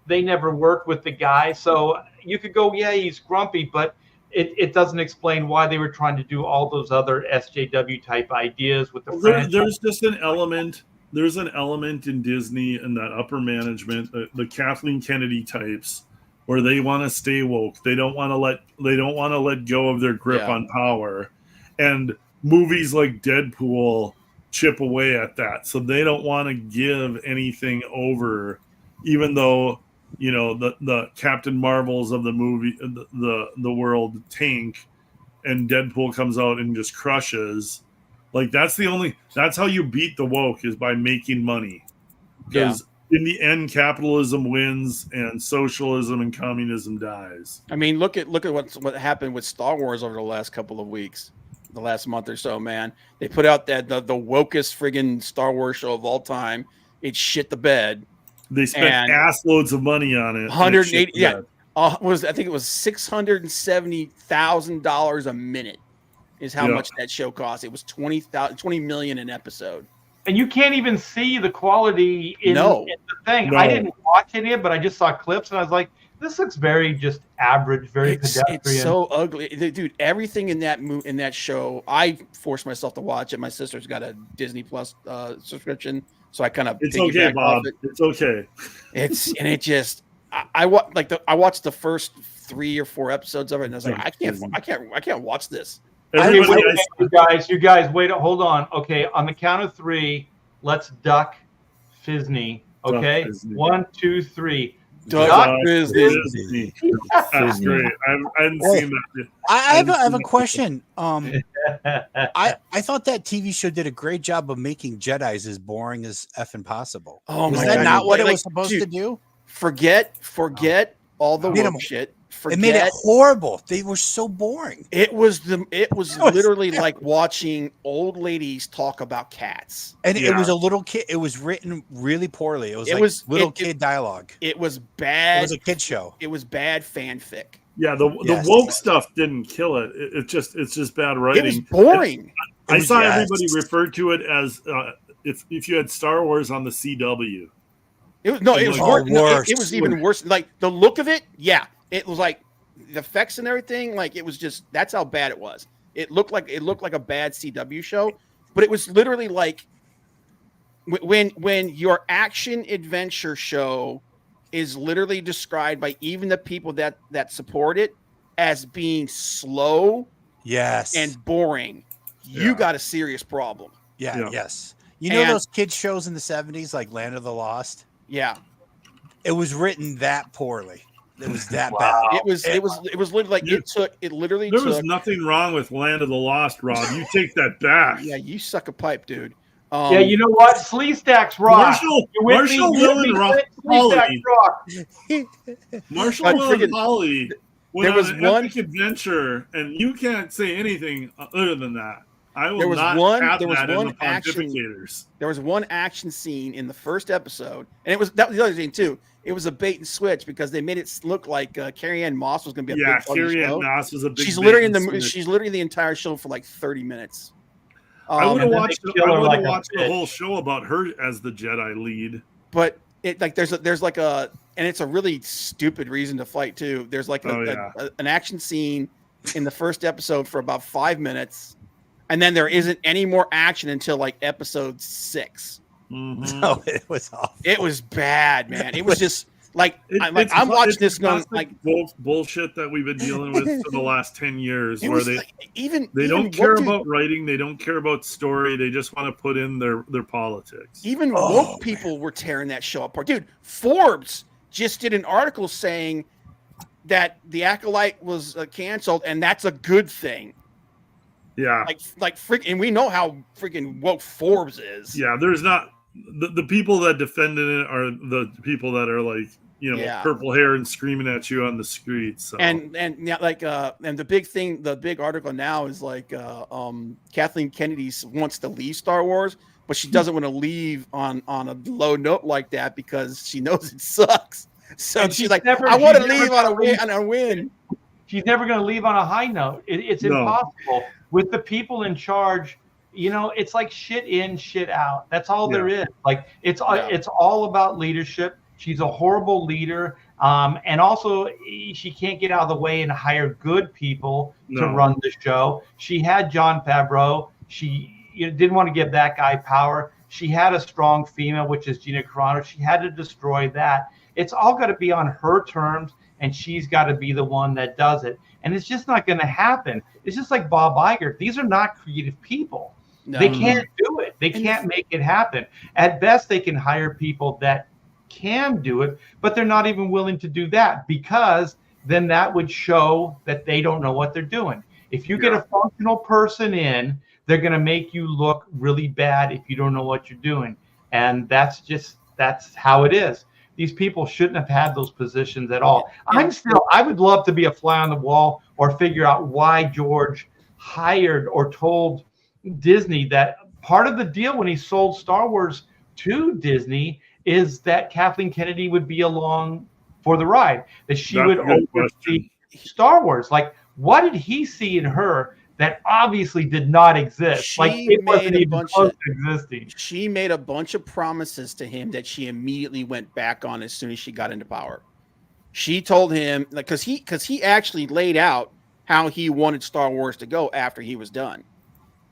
they never worked with the guy. So you could go, yeah, he's grumpy, but it doesn't explain why they were trying to do all those other SJW type ideas with the franchise. There's just an element. There's an element in Disney and that upper management, the Kathleen Kennedy types, where they want to stay woke. They don't want to let go of their grip on power, and movies like Deadpool chip away at that. So they don't want to give anything over, even though the Captain Marvels of the movie, the world tank, and Deadpool comes out and just crushes. Like that's how you beat the woke, is by making money. Because in the end, capitalism wins and socialism and communism dies. I mean, look at what happened with Star Wars over the last couple of weeks, the last month or so, man. They put out the wokest friggin' Star Wars show of all time. It shit the bed. They spent ass loads of money on it. 180, I think it was $670,000 a minute is how much that show cost. It was $20 million an episode. And you can't even see the quality in the thing. No. I didn't watch any of it, but I just saw clips and I was like, this looks very just average, very pedestrian. It's so ugly. Dude, everything in that show, I forced myself to watch it. My sister's got a Disney Plus subscription, so I kind of It's okay, Bob. It's okay. I watched the first 3 or 4 episodes of it, and I was like, I can't watch this. You guys, wait, hold on. Okay, on the count of 3, let's duck Fisney. Okay, Duck Fisney. 1, 2, 3. Duck Fisney. That's great. I hadn't seen that. I have a question. I thought that TV show did a great job of making Jedis as boring as effing possible. Oh was my that God. not what it was supposed to do? Forget all the woke shit. It made it horrible. They were so boring. It was literally like watching old ladies talk about cats. And it was a little kid. It was written really poorly. It was kid dialogue. It was bad. It was a kid show. It was bad fanfic. Yeah, the woke stuff didn't kill it. It's just bad writing. It was boring. I saw everybody refer to it as if you had Star Wars on the CW. It was worse. It was even worse. Like the look of it, it was like the effects and everything. Like it was just that's how bad it was. It looked like a bad CW show, but it was literally like when your action adventure show is literally described by even the people that support it as being slow, and boring. You got a serious problem. Yes. You know those kids shows in the 70s like Land of the Lost? Yeah. It was written that poorly. It was that bad. It was literally like there was nothing wrong with Land of the Lost, Rob. You take that back. Yeah, you suck a pipe, dude. Yeah, you know what? Sleestacks rock. Marshall Will and Holly. Marshall Will and Holly went on an epic adventure, and you can't say anything other than that. I will not have that in the Pontificators. There was one action scene in the first episode, and that was the other thing too. It was a bait and switch because they made it look like Carrie-Ann Moss was going to be a big part of the show. Carrie-Ann Moss was a big. She's literally she's literally the entire show for like 30 minutes. I would have watched the whole show about her as the Jedi lead. But it like there's like a and it's a really stupid reason to fight too. There's like an action scene in the first episode for about 5 minutes, and then there isn't any more action until like episode 6. Mm-hmm. No, it was awful. It was bad, man. It was just like I'm watching this going like bullshit that we've been dealing with for the last 10 years, where they don't care about writing, they don't care about story, they just want to put in their politics. Even woke people were tearing that show apart, dude. Forbes just did an article saying that The Acolyte was canceled, and that's a good thing. Yeah, like and we know how freaking woke Forbes is. Yeah, there's not the people that defended it are the people that are like, you know, purple hair and screaming at you on the streets. So. And like and the big article now is like Kathleen Kennedy wants to leave Star Wars, but she doesn't want to leave on a low note like that because she knows it sucks. So she's like, I want to leave on a win. She's never going to leave on a high note. It's impossible with the people in charge. You know, it's like shit in, shit out. That's all there is. Like it's all about leadership. She's a horrible leader, and also she can't get out of the way and hire good people to run the show. She had Jon Favreau. She didn't want to give that guy power. She had a strong female, which is Gina Carano. She had to destroy that. It's all got to be on her terms, and she's got to be the one that does it. And it's just not going to happen. It's just like Bob Iger. These are not creative people. No. They can't do it. They can't make it happen. At best, they can hire people that can do it, but they're not even willing to do that, because then that would show that they don't know what they're doing. If you get a functional person in, they're going to make you look really bad if you don't know what you're doing. And that's how it is. These people shouldn't have had those positions at all. I would love to be a fly on the wall or figure out why George hired or told Disney that part of the deal when he sold Star Wars to Disney is that Kathleen Kennedy would be along for the ride, that she would oversee Star Wars. Like, what did he see in her that obviously did not exist? Like, it wasn't even close to existing. She made a bunch of promises to him that she immediately went back on as soon as she got into power. She told him, like, because he actually laid out how he wanted Star Wars to go after he was done.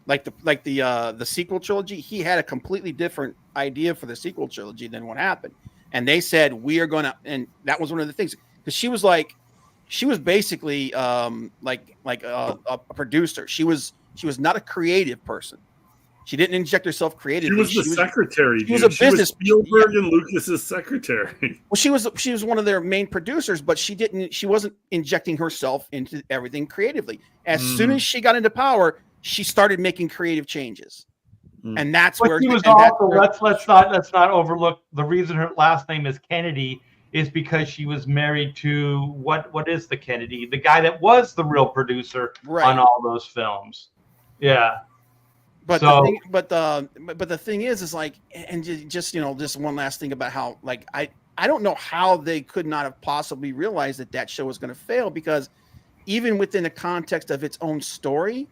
Like the sequel trilogy, he had a completely different idea for the sequel trilogy than what happened. And they said, we are going to, and that was one of the things, because she was basically like a producer. She was not a creative person. She didn't inject herself creatively. She was the secretary. She was a business. Spielberg and Lucas's secretary. Well, she was one of their main producers, but she wasn't injecting herself into everything creatively. As soon as she got into power, she started making creative changes, and that's where she was also. Let's not overlook the reason her last name is Kennedy is because she was married to what is the Kennedy, the guy that was the real producer on all those films. Yeah. But the thing is like, and just one last thing about how, like, I don't know how they could not have possibly realized that show was going to fail, because even within the context of its own story,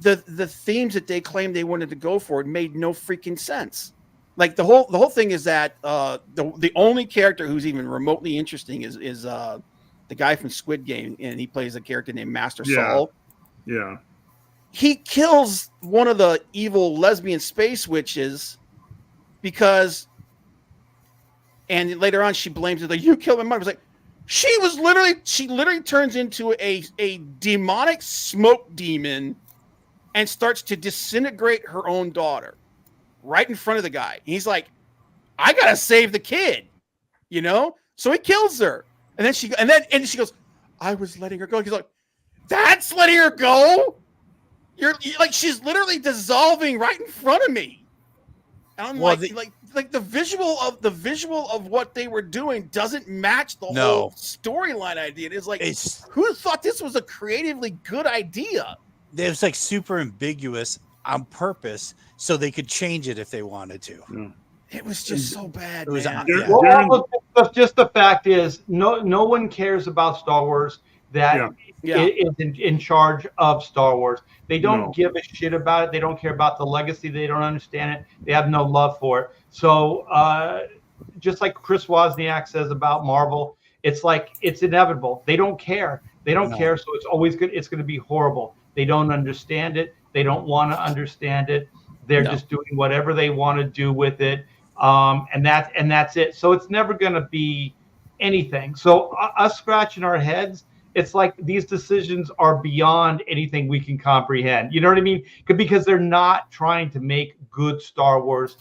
the themes that they claimed they wanted to go for, it made no freaking sense. Like the whole thing is that the only character who's even remotely interesting is the guy from Squid Game, and he plays a character named Master Saul. Yeah. He kills one of the evil lesbian space witches and later on she blames it, like, you killed my mother. It's like, she literally turns into a demonic smoke demon and starts to disintegrate her own daughter right in front of the guy. He's like, I gotta save the kid, so he kills her, and then she goes, I was letting her go. He's like, that's letting her go? You're like, she's literally dissolving right in front of me. And I'm like the visual of what they were doing doesn't match the whole storyline idea. It's like, who thought this was a creatively good idea? It was like super ambiguous on purpose so they could change it if they wanted to. Yeah. It was just so bad. It was, man. Well, just the fact is, no one cares about Star Wars that is in charge of Star Wars. They don't give a shit about it. They don't care about the legacy. They don't understand it. They have no love for it. So just like Chris Wozniak says about Marvel, it's like it's inevitable. They don't care. They don't care. So it's always good. It's going to be horrible. They don't understand it. They don't want to understand it. They're just doing whatever they want to do with it. And that's it. So it's never going to be anything. So us scratching our heads, it's like these decisions are beyond anything we can comprehend. You know what I mean? Because they're not trying to make good Star Wars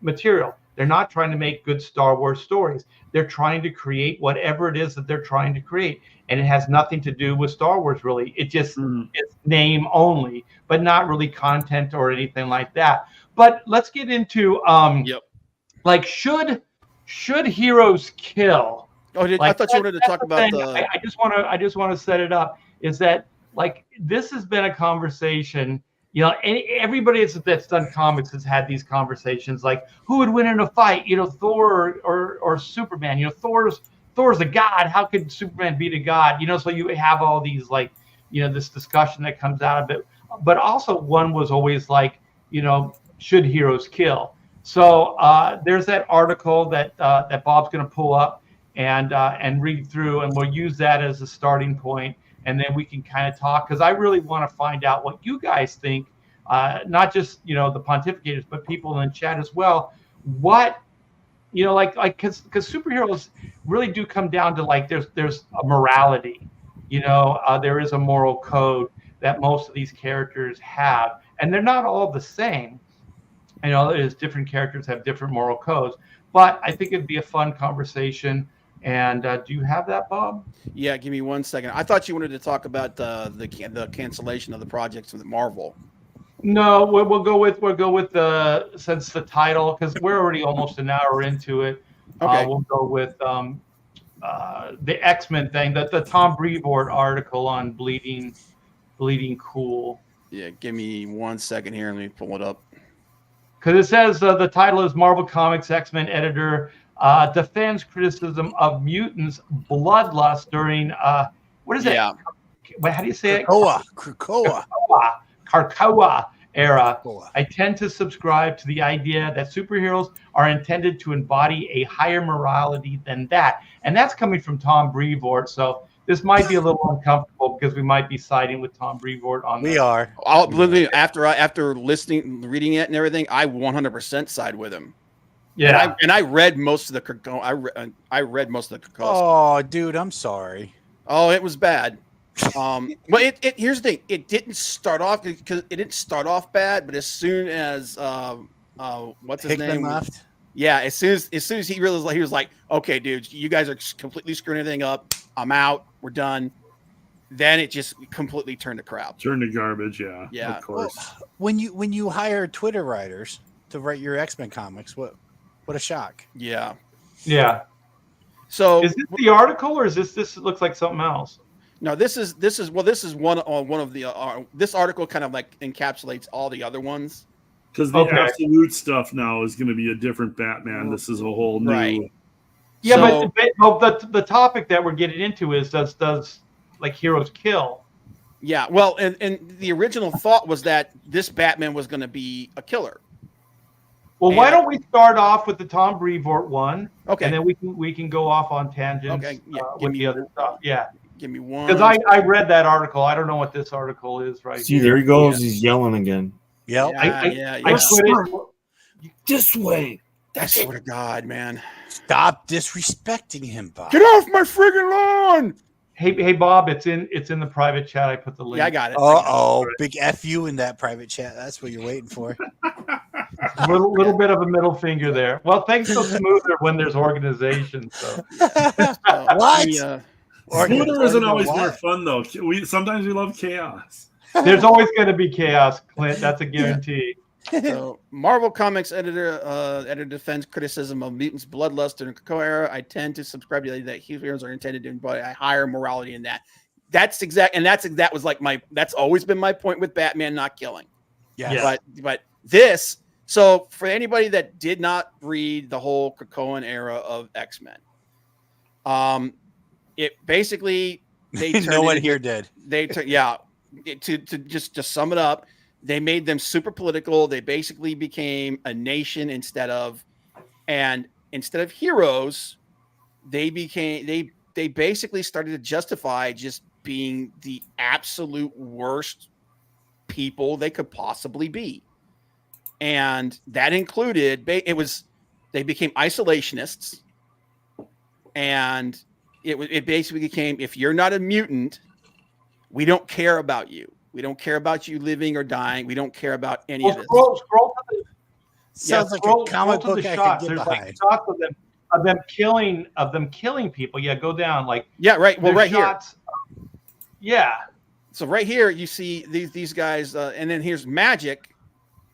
material. They're not trying to make good Star Wars stories. They're trying to create whatever it is that they're trying to create. And it has nothing to do with Star Wars, really. It just it's name only, but not really content or anything like that. But let's get into like should heroes kill? Oh, I thought you wanted to talk about the. I just want to set it up. Is that like this has been a conversation? You know, everybody that's done comics has had these conversations. Like, who would win in a fight? You know, Thor or Superman. You know, Thor's a god. How could Superman beat a god? You know, so you have all these like, you know, this discussion that comes out of it. But also one was always like, you know, should heroes kill? So there's that article that Bob's going to pull up and read through, and we'll use that as a starting point, and then we can kind of talk, because I really want to find out what you guys think, not just, you know, the pontificators, but people in the chat as well. What, you know, like because superheroes really do come down to like there's a morality, you know, there is a moral code that most of these characters have, and they're not all the same. You know, there's different characters have different moral codes, but I think it'd be a fun conversation. And do you have that, Bob? Yeah, give me 1 second. I thought you wanted to talk about the cancellation of the projects with Marvel. No, we'll go with the since the title, because we're already almost an hour into it. Okay. We'll go with the X-Men thing, the Tom Brevoort article on bleeding cool. Yeah, give me 1 second here. Let me pull it up. Because it says the title is Marvel Comics X-Men editor defends criticism of mutants' bloodlust during what is it? Yeah. How do you say it? Krakoa era. I tend to subscribe to the idea that superheroes are intended to embody a higher morality than that, and that's coming from Tom Brevoort. So this might be a little uncomfortable because we might be siding with Tom Brevoort on. We are. Literally after listening, reading it, and everything, I 100% side with him. Yeah, and I read most of the Krakoa. I read most of the Krakoa. Oh, dude, I'm sorry. Oh, it was bad. But it here's the thing. It didn't start off because it didn't start off bad, but as soon as what's his Hickman name left. Yeah, as soon as he realized, he was like, okay, dude, you guys are completely screwing everything up. I'm out. We're done. Then it just completely turned to crap. Turned to garbage. Yeah. Yeah. Of course. Well, when you hire Twitter writers to write your X-Men comics, what a shock. Yeah. Yeah. So is this the article, or is this looks like something else? No, this is one of the this article kind of like encapsulates all the other ones. Because the absolute stuff now is going to be a different Batman. This is a whole new. Right. Yeah, So, but the topic that we're getting into is does like heroes kill? Yeah. Well, and the original thought was that this Batman was going to be a killer. Well, why don't we start off with the Tom Brevoort one? Okay. And then we can go off on tangents. Okay. Yeah. With the other stuff. Yeah. Give me one. Because I read that article. I don't know what this article is right See, here. there he goes. He's yelling again. Yep. Yeah. I put it This way. I swear to God, man. Stop disrespecting him, Bob. Get off my friggin' lawn. Hey Bob, it's in the private chat. I put the link. Yeah, I got it. Big FU in that private chat. That's what you're waiting for. little bit of a middle finger there. Well, things go smoother when there's organization. So What? Smoother isn't always more fun, though. Sometimes we love chaos. there's always going to be chaos, Clint. That's a guarantee. So, Marvel Comics editor defends criticism of mutants' bloodlust during the Krakoa era. I tend to subscribe to the idea that heroes are intended to embody a higher morality in that. That's always been my point with Batman not killing. Yeah. But this. So, for anybody that did not read the whole Krakoan era of X-Men, it basically no one here did. To sum it up, they made them super political. They basically became a nation instead of, and instead of heroes, they basically started to justify just being the absolute worst people they could possibly be. And that included, they became isolationists, and it basically became, if you're not a mutant, we don't care about you. We don't care about you living or dying. We don't care about any of this. Scroll to the, Sounds like a comic book I shots. could get There's behind. like shots of them killing people. Yeah, go down like right. Well, right shots, here. Yeah. So right here you see these guys, and then here's Magic,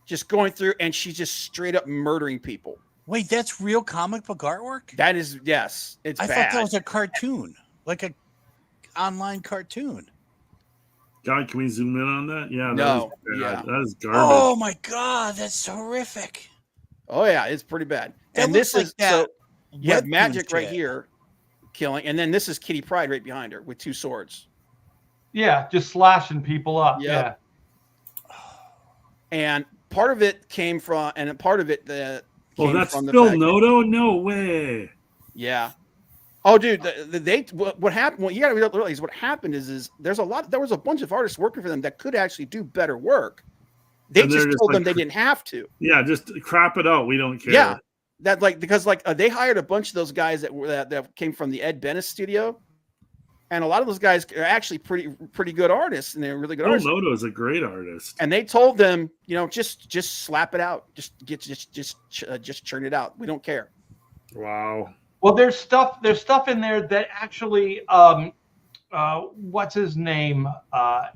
just going through, and she's just straight up murdering people. Wait, that's real comic book artwork? That is, yes, it's I bad. thought that was a cartoon, like a online cartoon. God, can we zoom in on that? Yeah, No, that is garbage. Oh my god, that's horrific. Oh yeah, it's pretty bad. That And this looks is like so that you have webtoon Magic right shit. here killing, and then this is Kitty Pryde right behind her with 2 swords. Yeah, just slashing people up. Yep. Yeah. And part of it came from, and part of it came that's from the Phil fact that- Noto? No way. Yeah. Oh, dude, what happened? What you got to realize, what happened is there was a bunch of artists working for them that could actually do better work. They And they're just just told like, them they didn't have to. Yeah, just crap it out. We don't care. Yeah, because they hired a bunch of those guys that came from the Ed Bennis studio, and a lot of those guys are actually pretty good artists, and they're really good Phil artists. Noto is a great artist. And they told them, just slap it out, just churn it out. We don't care. Wow. Well, there's stuff in there that actually, what's his name? Oh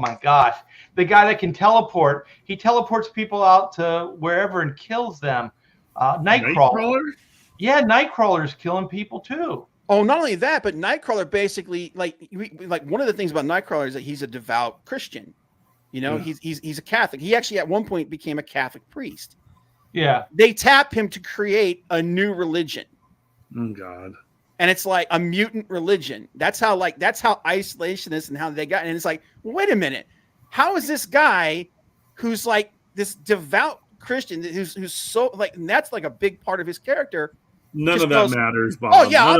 my gosh, the guy that can teleport. He teleports people out to wherever and kills them. Nightcrawler. Yeah, Nightcrawler's killing people too. Oh, not only that, but Nightcrawler basically, like one of the things about Nightcrawler is that he's a devout Christian. He's a Catholic. He actually at one point became a Catholic priest. Yeah. They tap him to create a new religion. Oh God. And it's like a mutant religion. That's how isolationist and how they got. And it's like, well, wait a minute. How is this guy who's like this devout Christian who's so like, and that's like a big part of his character. None of that matters, Bob. Oh yeah,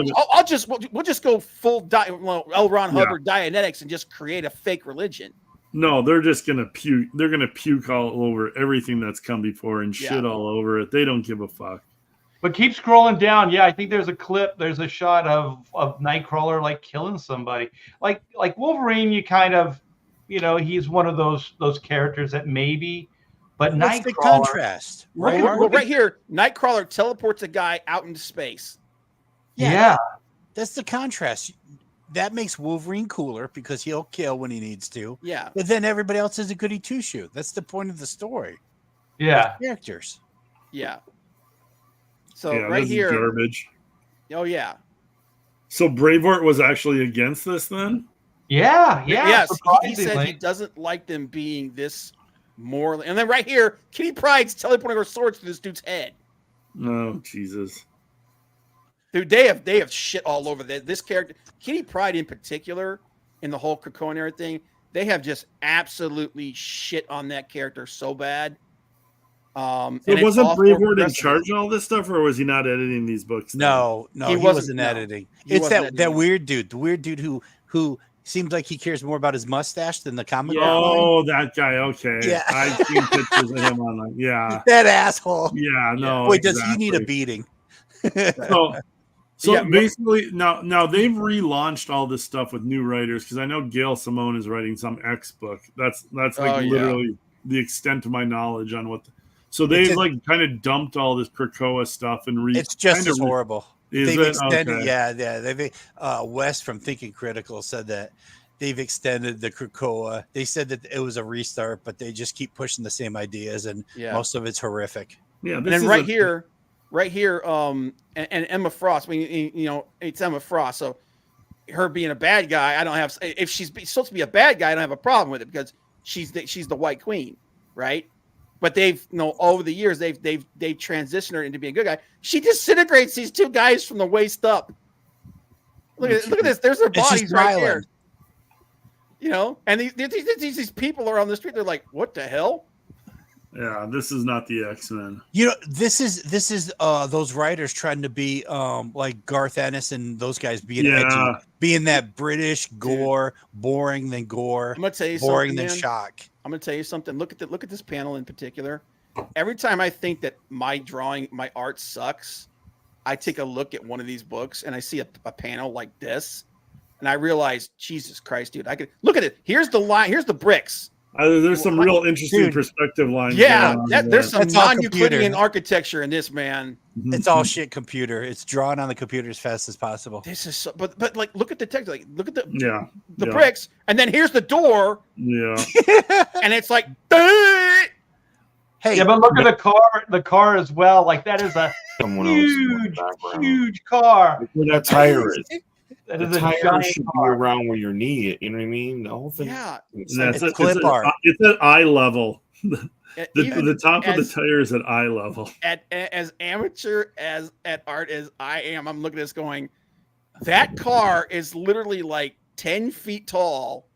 we'll just go full L. Ron Hubbard Dianetics and just create a fake religion. No, they're just gonna puke. They're gonna puke all over everything that's come before and shit all over it. They don't give a fuck. But keep scrolling down. Yeah, I think there's a clip. There's a shot of Nightcrawler like killing somebody. Like Wolverine, you kind of, he's one of those characters that maybe. But What's Nightcrawler. the contrast? Right here, Nightcrawler teleports a guy out into space. Yeah. That's the contrast. That makes Wolverine cooler because he'll kill when he needs to. Yeah. But then everybody else is a goody two-shoe. That's the point of the story. Yeah. Characters. Yeah. So Yeah, right this is here. garbage. Oh yeah. So Braveheart was actually against this then? Yeah. Yes. He said surprisingly. he doesn't like them being this morally. And then right here, Kitty Pryde's teleporting her swords to this dude's head. Oh, Jesus. Dude, they have shit all over this character. Kitty Pryde in particular, in the whole Krakoa and everything, they have just absolutely shit on that character so bad. So wasn't Braveheart in charge of all this stuff, or was he not editing these books? then? No, he wasn't editing. It's that weird dude, the weird dude who seems like he cares more about his mustache than the comic. Oh, that guy. Okay. Yeah. I've seen pictures of him online. Yeah. That asshole. Yeah. No. Wait, does he need a beating? So basically, now they've relaunched all this stuff with new writers because I know Gail Simone is writing some X book. That's like literally the extent of my knowledge on what. So they've kind of dumped all this Krakoa stuff and it's just as horrible. They've extended, okay. yeah. They've Wes from Thinking Critical said that they've extended the Krakoa. They said that it was a restart, but they just keep pushing the same ideas, and most of it's horrific. Yeah, and then right here, and Emma Frost. I mean, it's Emma Frost, so her being a bad guy, I don't have. If she's supposed to be a bad guy, I don't have a problem with it because she's the White Queen, right? But they've, over the years, they've transitioned her into being a good guy. She disintegrates these two guys from the waist up. Look at this. There's their bodies right there. And these people are on the street. They're like, "What the hell?" Yeah, this is not the X-Men. You know, this is those writers trying to be like Garth Ennis and those guys being edgy, being that British gore, boring than gore, I'm gonna tell you boring something, than man. shock. I'm gonna tell you something. Look at this panel in particular. Every time I think that my art sucks, I take a look at one of these books and I see a panel like this, and I realize, Jesus Christ, dude, I could look at it. Here's the line. Here's the bricks. There's some real interesting perspective lines. Yeah, there's some That's all non-Euclidean computer. architecture in this, man. It's all shit computer. It's drawn on the computer as fast as possible. This is so, but like look at the text, like look at the the bricks, and then here's the door, Yeah. and it's like, Hey, Yeah, but look at the car as well. Like that is a Someone else in the huge, background. huge car. Look where that tire is. That The is a tire giant should be car. around where your knee. You know what I mean? The whole thing. yeah. It's clip art. It's at eye level. Even The top of the as- tire is at eye level. as amateur as at art as I am, I'm looking at this going, that car is literally like 10 feet tall.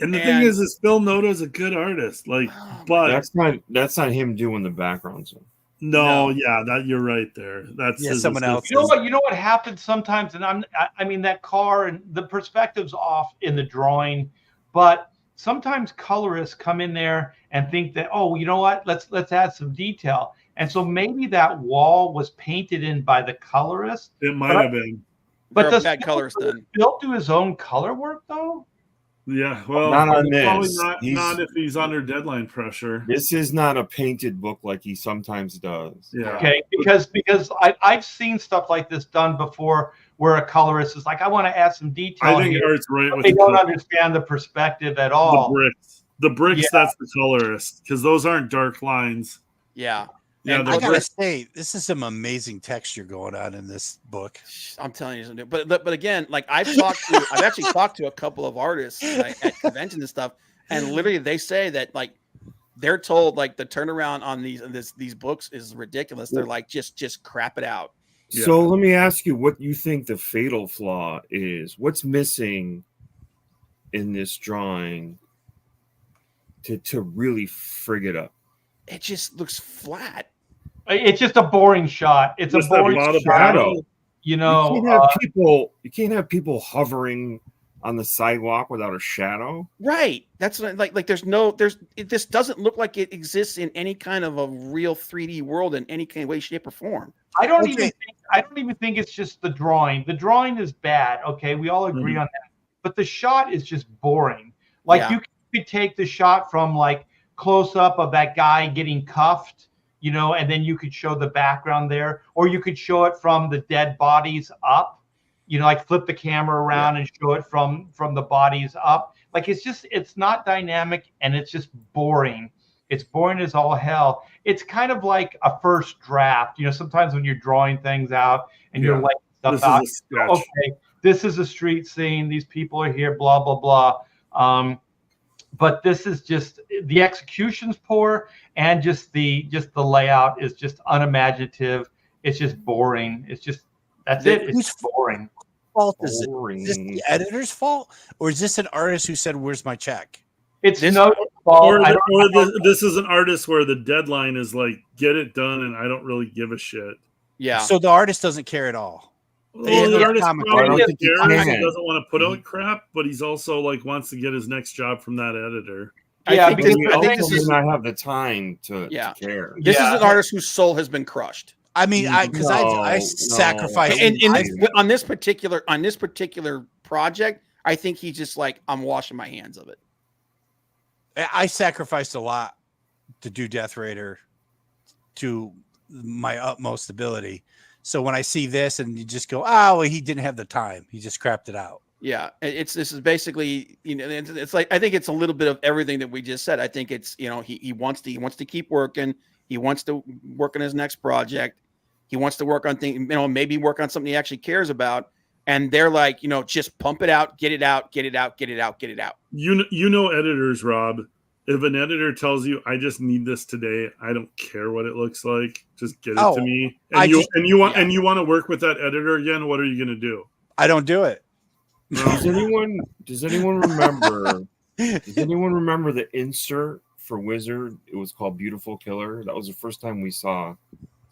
And the And- thing is Phil Noto's a good artist. Like, but That's not him doing the background. So. no, yeah, that you're right there. That's Yeah, his someone else. assistant. You know what happens sometimes, and I mean that car and the perspective's off in the drawing, but sometimes colorists come in there and think that, oh, you know what, let's add some detail, and so maybe that wall was painted in by the colorist. It might have been. But They're a does bad colorist then. Phil do his own color work though? Yeah, well, Not on probably this. not if he's under deadline pressure. This is not a painted book like he sometimes does. Yeah. Okay, because I've seen stuff like this done before, where a colorist is like, I want to add some detail I think here, Art's right but with they the don't understand the perspective at all. The bricks, Yeah. that's the colorist, because those aren't dark lines. Yeah. Yeah, And the I gotta bricks. say, this is some amazing texture going on in this book. I'm telling you something. But again, like I've actually talked to a couple of artists like, at conventions and stuff, and literally they say that like they're told like the turnaround on these books is ridiculous. They're like just crap it out. So let me ask you what you think the fatal flaw is. What's missing in this drawing to really frig it up? It just looks flat. It's just a boring shot. It's Just a that boring bottom shot. shadow. You know, You can't have people hovering on the sidewalk without a shadow. Right. That's what, like this doesn't look like it exists in any kind of a real 3D world in any kind of way, shape, or form. I don't even think it's just the drawing. The drawing is bad. Okay, we all agree on that. But the shot is just boring. Like Yeah. you could take the shot from like close up of that guy getting cuffed, you know, and then you could show the background there, or you could show it from the dead bodies up, you know, like flip the camera around and show it from the bodies up. Like it's not dynamic, and it's just boring. It's boring as all hell. It's kind of like a first draft. You know, sometimes when you're drawing things out and you're like stuff This out, is a sketch. okay, this is a street scene. These people are here, blah, blah, blah. But this is just, the execution's poor, and just the layout is just unimaginative. It's just boring. It's just, that's it. It's boring. Fault is it? Is this the editor's fault, or is this an artist who said, "Where's my check"? It's no fault. This is an artist where the deadline is like, get it done, and I don't really give a shit. Yeah. So the artist doesn't care at all. Well, the artist comic probably I don't think he cares. He can. doesn't want to put out crap, but he's also like wants to get his next job from that editor. Yeah, I think, because this, I I think think this is not have the time to care. this is an artist whose soul has been crushed. I mean, I sacrificed. And on this particular project, I think he's just like, I'm washing my hands of it. I sacrificed a lot to do Death Raider to my utmost ability. So when I see this and you just go, oh, well, he didn't have the time. He just crapped it out. Yeah, this is basically, you know, it's like, I think it's a little bit of everything that we just said. I think it's, you know, he wants to keep working. He wants to work on his next project. He wants to work on things, you know, maybe work on something he actually cares about. And they're like, you know, just pump it out, get it out, get it out, get it out, get it out. You know editors, Rob. If an editor tells you, I just need this today, I don't care what it looks like. Just get it to me. And you want to work with that editor again, what are you gonna do? I don't do it. Does anyone remember the insert for Wizard. It was called Beautiful Killer. That was the first time we saw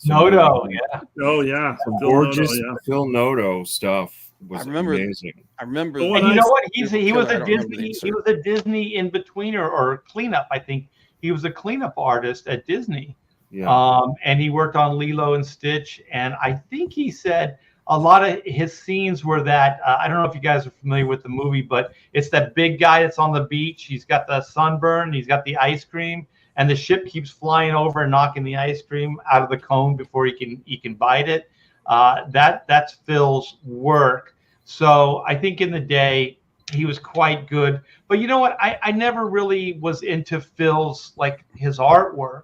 Noto, yeah. Oh yeah, some Phil gorgeous Noto, yeah. Phil Noto stuff. Was I remember- amazing. I remember. Oh, And you know what? He Beautiful was Killer, I a don't remember the Disney. insert. He was a Disney in betweener or cleanup. I think he was a cleanup artist at Disney. Yeah. And he worked on Lilo and Stitch. And I think he said a lot of his scenes were that I don't know if you guys are familiar with the movie, but it's that big guy that's on the beach. He's got the sunburn. He's got the ice cream, and the ship keeps flying over and knocking the ice cream out of the cone before he can bite it. That's Phil's work. So I think in the day he was quite good. But you know what? I never really was into Phil's, like, his artwork,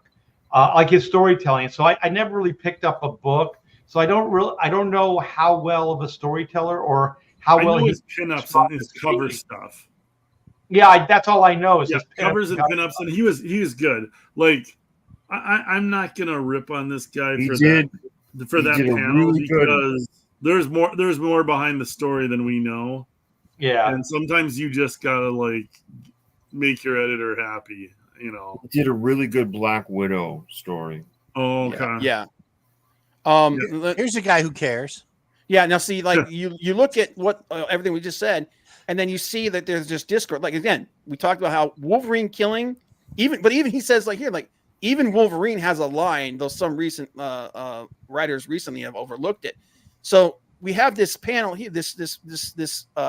like his storytelling. So I never really picked up a book. So I don't know how well of a storyteller or how I well know his pinups and his cover stuff. Yeah, that's all I know is Yeah, his covers and pinups, and he was good. Like, I'm not gonna rip on this guy He for did that a panel really good- because there's more behind the story than we know. Yeah. And sometimes you just gotta, like, make your editor happy, you know. He did a really good Black Widow story. Oh, okay. Yeah. Here's a guy who cares. Yeah. Now, see, like you look at what everything we just said, and then you see that there's just discord. Like, again, we talked about how Wolverine killing, even he says, like, here, like, even Wolverine has a line, though some recent writers recently have overlooked it. So we have this panel here, this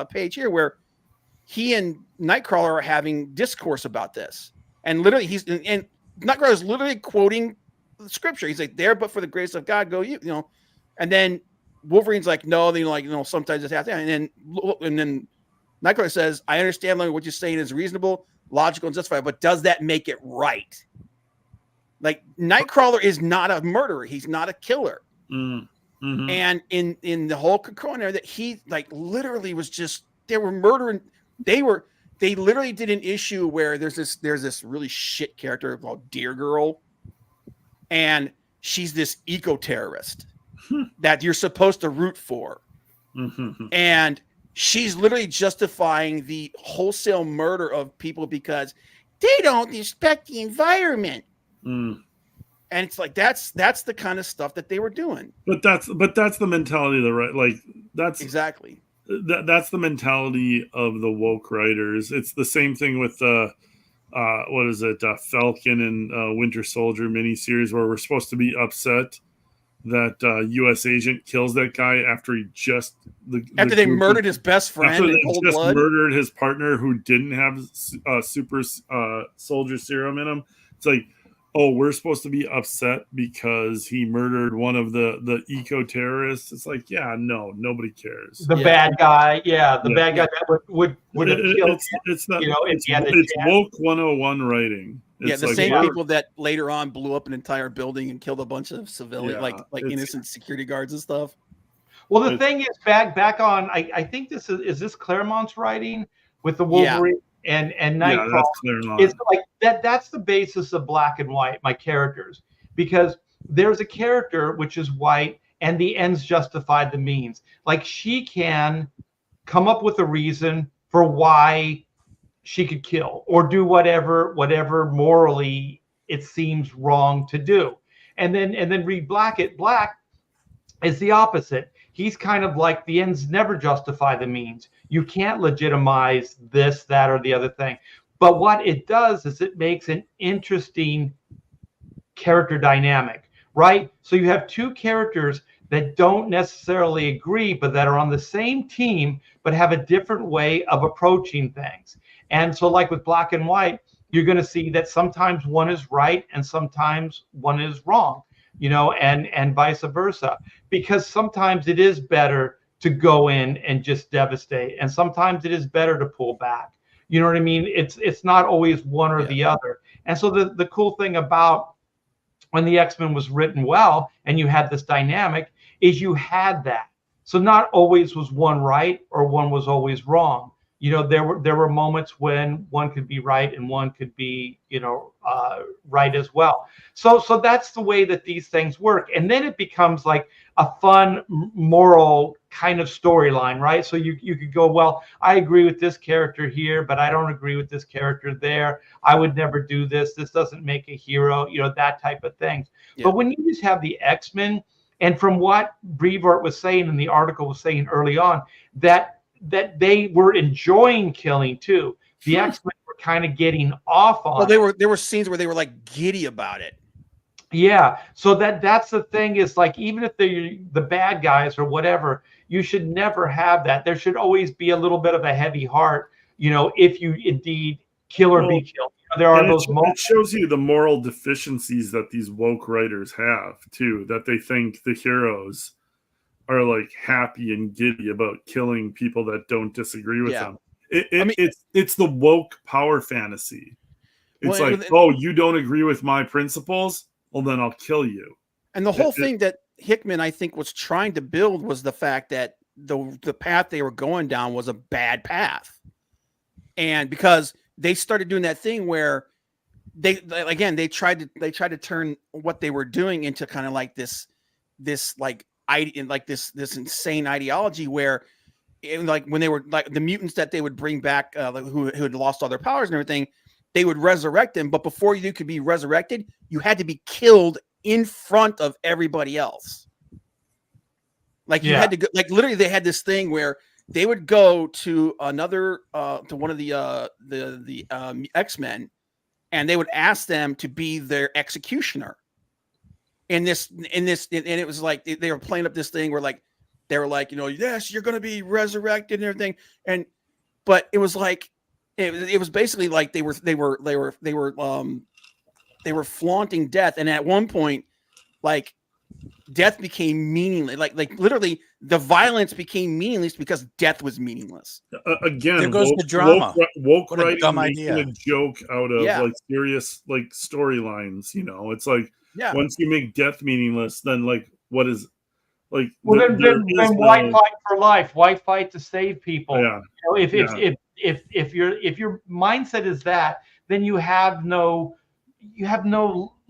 page here, where he and Nightcrawler are having discourse about this, and literally and Nightcrawler is literally quoting the scripture. He's like, "There, but for the grace of God, go you know," and then Wolverine's like, "No, they like, sometimes it has to," and then Nightcrawler says, "I understand like, what you're saying is reasonable, logical, and justified, but does that make it right?" Like, Nightcrawler is not a murderer; he's not a killer. Mm-hmm. And in the whole corner that he, like, literally was just, they were murdering. They literally did an issue where there's this really shit character called Deer Girl, and she's this eco-terrorist that you're supposed to root for. Mm-hmm. And she's literally justifying the wholesale murder of people because they don't respect the environment. Mm. And it's like, that's the kind of stuff that they were doing. But that's the mentality of the right. Like, that's Exactly. That's the mentality of the woke writers. It's the same thing with what is it, Falcon and Winter Soldier miniseries, where we're supposed to be upset that U.S. agent kills that guy after he just after they murdered his best friend after in they cold just blood. murdered his partner who didn't have super soldier serum in him. It's like, oh, we're supposed to be upset because he murdered one of the eco-terrorists. It's like, yeah, no, nobody cares. The bad guy, the bad guy that would have killed. It's not, it's woke 101 writing. It's the like, same people that later on blew up an entire building and killed a bunch of civilian, like innocent security guards and stuff. Well, the thing is, back on, I think this is this Claremont's writing with the Wolverine and Nightcrawler. Yeah, that's Claremont. It's like that's the basis of Black and White, my characters, because there's a character which is white and the ends justify the means. Like, she can come up with a reason for why she could kill or do whatever morally it seems wrong to do. And then read Black is the opposite. He's kind of like, the ends never justify the means. You can't legitimize this, that, or the other thing. But what it does is it makes an interesting character dynamic, right? So you have two characters that don't necessarily agree, but that are on the same team, but have a different way of approaching things. And so, like with Black and White, you're going to see that sometimes one is right and sometimes one is wrong, and vice versa. Because sometimes it is better to go in and just devastate, and sometimes it is better to pull back. You know what I mean? It's not always one or the other. And so the cool thing about when the X-Men was written well and you had this dynamic is you had that. So not always was one right or one was always wrong. there were moments when one could be right and one could be, right as well. So that's the way that these things work. And then it becomes like a fun moral kind of storyline, right? So you could go, well, I agree with this character here, but I don't agree with this character there. I would never do this. This doesn't make a hero, that type of thing. Yeah. But when you just have the X-Men, and from what Brevoort was saying and the article was saying early on, that they were enjoying killing too. The X-Men were kind of getting off on. Well, there were scenes where they were like giddy about it. Yeah. So that's the thing, is like, even if they're the bad guys or whatever, you should never have that. There should always be a little bit of a heavy heart, if you indeed kill or be killed. There are those moments. It shows you the moral deficiencies that these woke writers have too, that they think the heroes are like happy and giddy about killing people that don't disagree with them. It's the woke power fantasy. It's you don't agree with my principles? Well, then I'll kill you. And the whole thing that Hickman, I think, was trying to build was the fact that the path they were going down was a bad path. And because they started doing that thing where they tried to turn what they were doing into kind of like this insane ideology where, like, when they were like the mutants that they would bring back, who had lost all their powers and everything, they would resurrect them. But before you could be resurrected, you had to be killed in front of everybody else. Like you had to go, like literally they had this thing where they would go to another, to one of the X-Men, and they would ask them to be their executioner. And it was like they were playing up this thing where like they were like, yes, you're going to be resurrected and everything. But it was like it was basically like they were flaunting death. And at one point, like, death became meaningless. Like literally, the violence became meaningless because death was meaningless. Again, there goes the drama. Woke what a writing dumb making idea. a joke out of like serious like storylines. It's like once you make death meaningless, then like what is like? Well, then why fight for life? Why fight to save people? Yeah. If your mindset is that, then you have no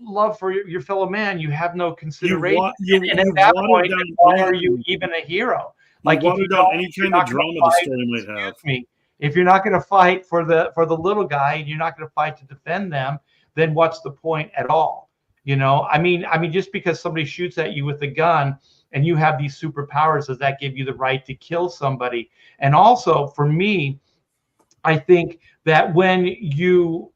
love for your fellow man. You have no consideration. And at that point, why are you even a hero? Like, if you don't, any kind of drama the story might have. If you're not going to fight for the little guy, and you're not going to fight to defend them, then what's the point at all? I mean, just because somebody shoots at you with a gun and you have these superpowers, does that give you the right to kill somebody? And also, for me, I think that when you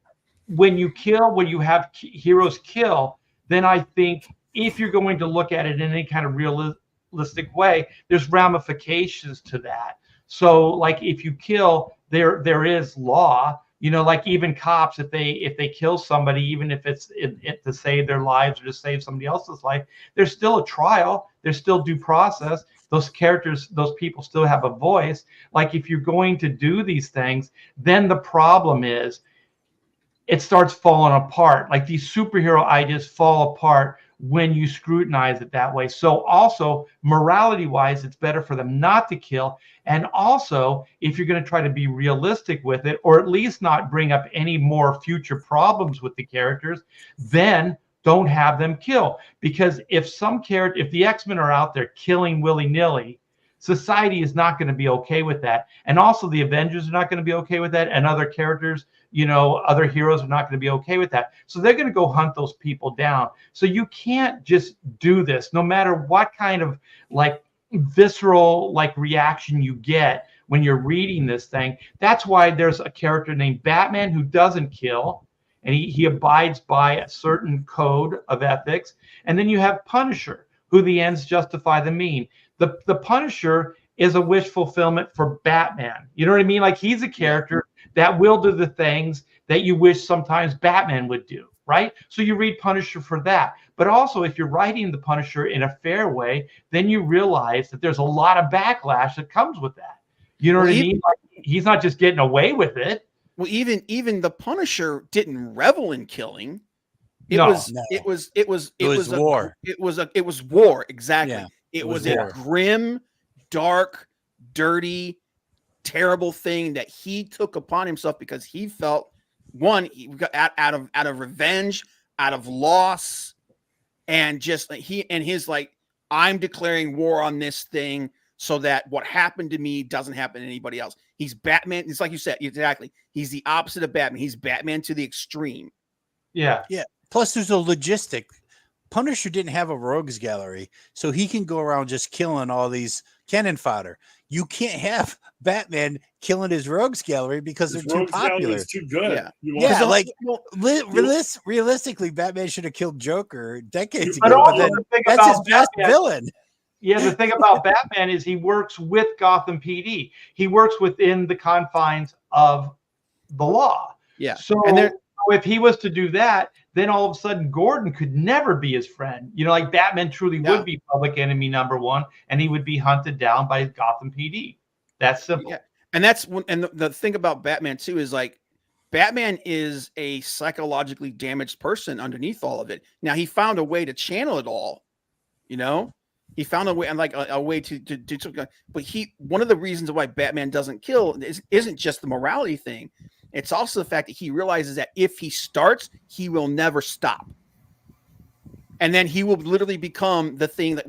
have heroes kill, then I think if you're going to look at it in any kind of realistic way, there's ramifications to that. So, like, if you kill, there is law. Like, even cops, if they kill somebody, even if it's to save their lives or to save somebody else's life, there's still a trial. There's still due process. Those people still have a voice. Like, if you're going to do these things, then the problem is it starts falling apart. Like, these superhero ideas fall apart when you scrutinize it that way. So also, morality wise, it's better for them not to kill. And also, if you're going to try to be realistic with it, or at least not bring up any more future problems with the characters, then don't have them kill. Because if the X-Men are out there killing willy-nilly, society is not going to be okay with that. And also, the Avengers are not going to be okay with that. And other characters, other heroes are not going to be okay with that. So they're going to go hunt those people down. So you can't just do this, no matter what kind of like visceral like reaction you get when you're reading this thing. That's why there's a character named Batman who doesn't kill, and he abides by a certain code of ethics. And then you have Punisher, who the ends justify the mean. The Punisher is a wish fulfillment for Batman. You know what I mean? Like, he's a character that will do the things that you wish sometimes Batman would do, right? So you read Punisher for that. But also, if you're writing the Punisher in a fair way, then you realize that there's a lot of backlash that comes with that. You know what I mean? Like, he's not just getting away with it. Well, even the Punisher didn't revel in killing. It was war. It was war. Exactly. Yeah, it was a grim, dark, dirty terrible thing that he took upon himself because he felt he got out of revenge, out of loss, and just his I'm declaring war on this thing so that what happened to me doesn't happen to anybody else. He's Batman. It's like you said, exactly. He's the opposite of Batman. He's Batman to the extreme. Yeah. Yeah. Plus, there's a logistic. Punisher didn't have a rogues gallery, so he can go around just killing all these cannon fodder. You can't have Batman killing his rogues gallery because they're too popular. It's too good. Yeah. Realistically, Batman should have killed Joker decades But ago. also But the thing that's about his best Batman- villain. Yeah, the thing about Batman is he works with Gotham PD. He works within the confines of the law. Yeah. So if he was to do that, then all of a sudden Gordon could never be his friend. Like Batman truly would be public enemy number one, and he would be hunted down by Gotham PD. That's simple. Yeah. And that's the thing about Batman too is Batman is a psychologically damaged person underneath all of it. Now he found a way to channel it all, he found a way and a way to do something. But one of the reasons why Batman doesn't kill isn't just the morality thing. It's also the fact that he realizes that if he starts, he will never stop. And then he will literally become the thing that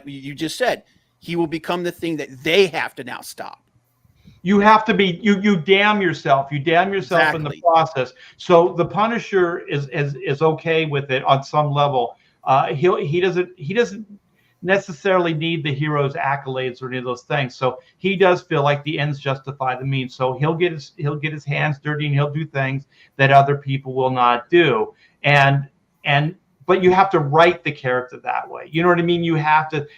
you just said, he will become the thing that they have to now stop. You have to be you damn yourself. You damn yourself in the process. So the Punisher is okay with it on some level. He doesn't necessarily need the hero's accolades or any of those things. So he does feel like the ends justify the means. So he'll get his hands dirty and he'll do things that other people will not do. But you have to write the character that way. You know what I mean?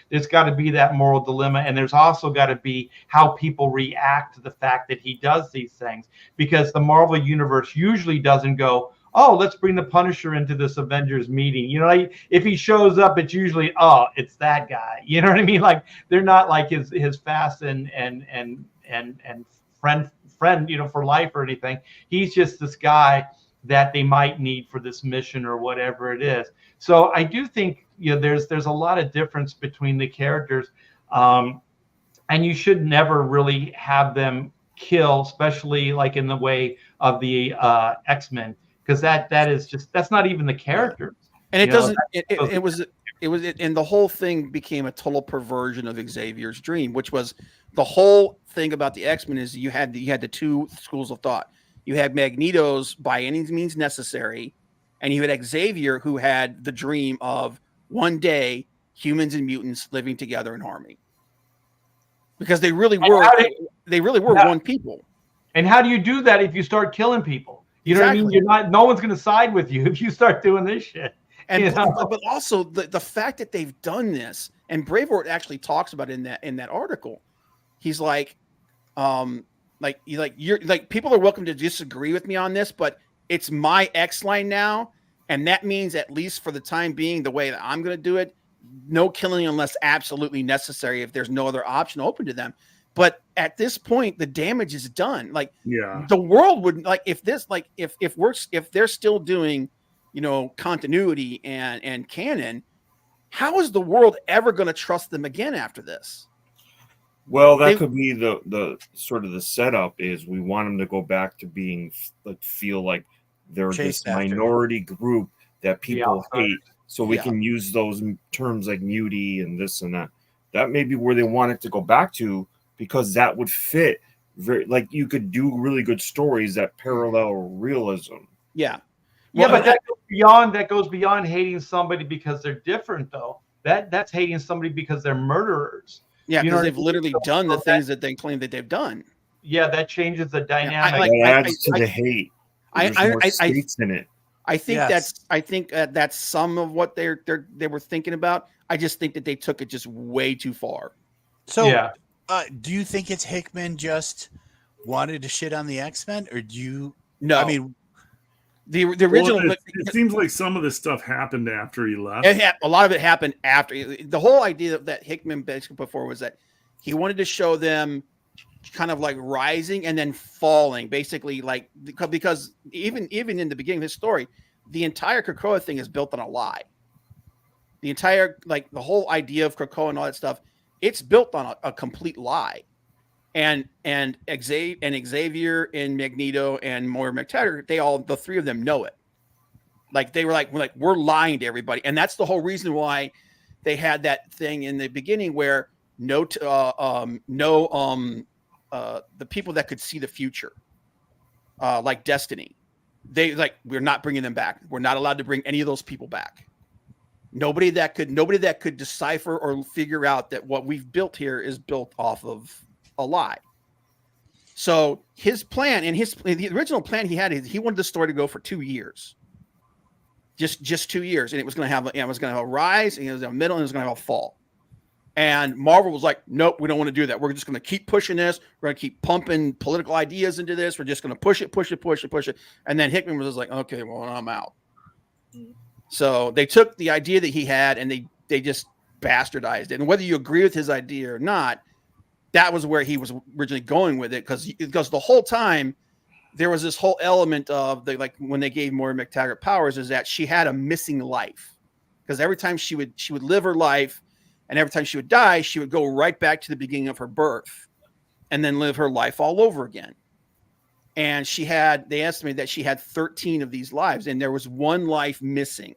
There's got to be that moral dilemma. And there's also got to be how people react to the fact that he does these things. Because the Marvel Universe usually doesn't go, oh, let's bring the Punisher into this Avengers meeting. If he shows up, it's usually, oh, it's that guy. You know what I mean? They're not like his fast and friend, for life or anything. He's just this guy that they might need for this mission or whatever it is. So I do think there's a lot of difference between the characters, and you should never really have them kill, especially in the way of the X-Men, because that's not even the characters. And it doesn't. It was, and the whole thing became a total perversion of Xavier's dream, which was the whole thing about the X-Men is you had the two schools of thought. You had Magneto's by any means necessary, and you had Xavier who had the dream of one day humans and mutants living together in harmony. Because they really were one people. And how do you do that if you start killing people? You know what I mean? No one's going to side with you if you start doing this shit. And but also the fact that they've done this, and Braveheart actually talks about it in that article. He's people are welcome to disagree with me on this, but it's my X line now, and that means at least for the time being, the way that I'm going to do it, no killing unless absolutely necessary. If there's no other option open to them, but at this point, the damage is done. The world would if they're still doing, continuity and canon, how is the world ever going to trust them again after this? Well, that could be the sort of the setup is we want them to go back to being feel like they're this minority group that people hate. So we can use those terms like mutie and this and that. That may be where they want it to go back to, because that would fit very, you could do really good stories that parallel realism. Yeah. Yeah, but that goes beyond hating somebody because they're different, though. That's hating somebody because they're murderers. Yeah, because they've literally done the things that they claim that they've done. Yeah, that changes the dynamic. That adds to the hate. There's more states in it. I think that's some of what they were thinking about. I just think that they took it just way too far. So, do you think it's Hickman just wanted to shit on the X-Men, or do you? No, I mean, the original. Well, it seems like some of this stuff happened after he left. A lot of it happened after. The whole idea that Hickman basically put forward was that he wanted to show them kind of rising and then falling, basically, because even in the beginning of his story, the entire Krakoa thing is built on a lie. The entire the whole idea of Krakoa and all that stuff, it's built on a complete lie. and Xavier and Magneto and Moira McTaggart, the three of them know it. Like they were like, we're lying to everybody, and that's the whole reason why they had that thing in the beginning where the people that could see the future, like Destiny, we're not bringing them back. We're not allowed to bring any of those people back. Nobody that could decipher or figure out that what we've built here is built off of a lie. So his plan the original plan he had, he wanted the story to go for 2 years. Just 2 years, and it was going to have a rise, and it was a middle, and it was going to have a fall. And Marvel was like, nope, we don't want to do that. We're just going to keep pushing this. We're going to keep pumping political ideas into this. We're just going to push it. And then Hickman was just like, okay, well, I'm out. So they took the idea that he had and they just bastardized it. And whether you agree with his idea or not, that was where he was originally going with it, because the whole time there was this whole element of when they gave Moira McTaggart powers, is that she had a missing life, because every time she would live her life, and every time she would die, she would go right back to the beginning of her birth and then live her life all over again. And they estimated that she had 13 of these lives, and there was one life missing.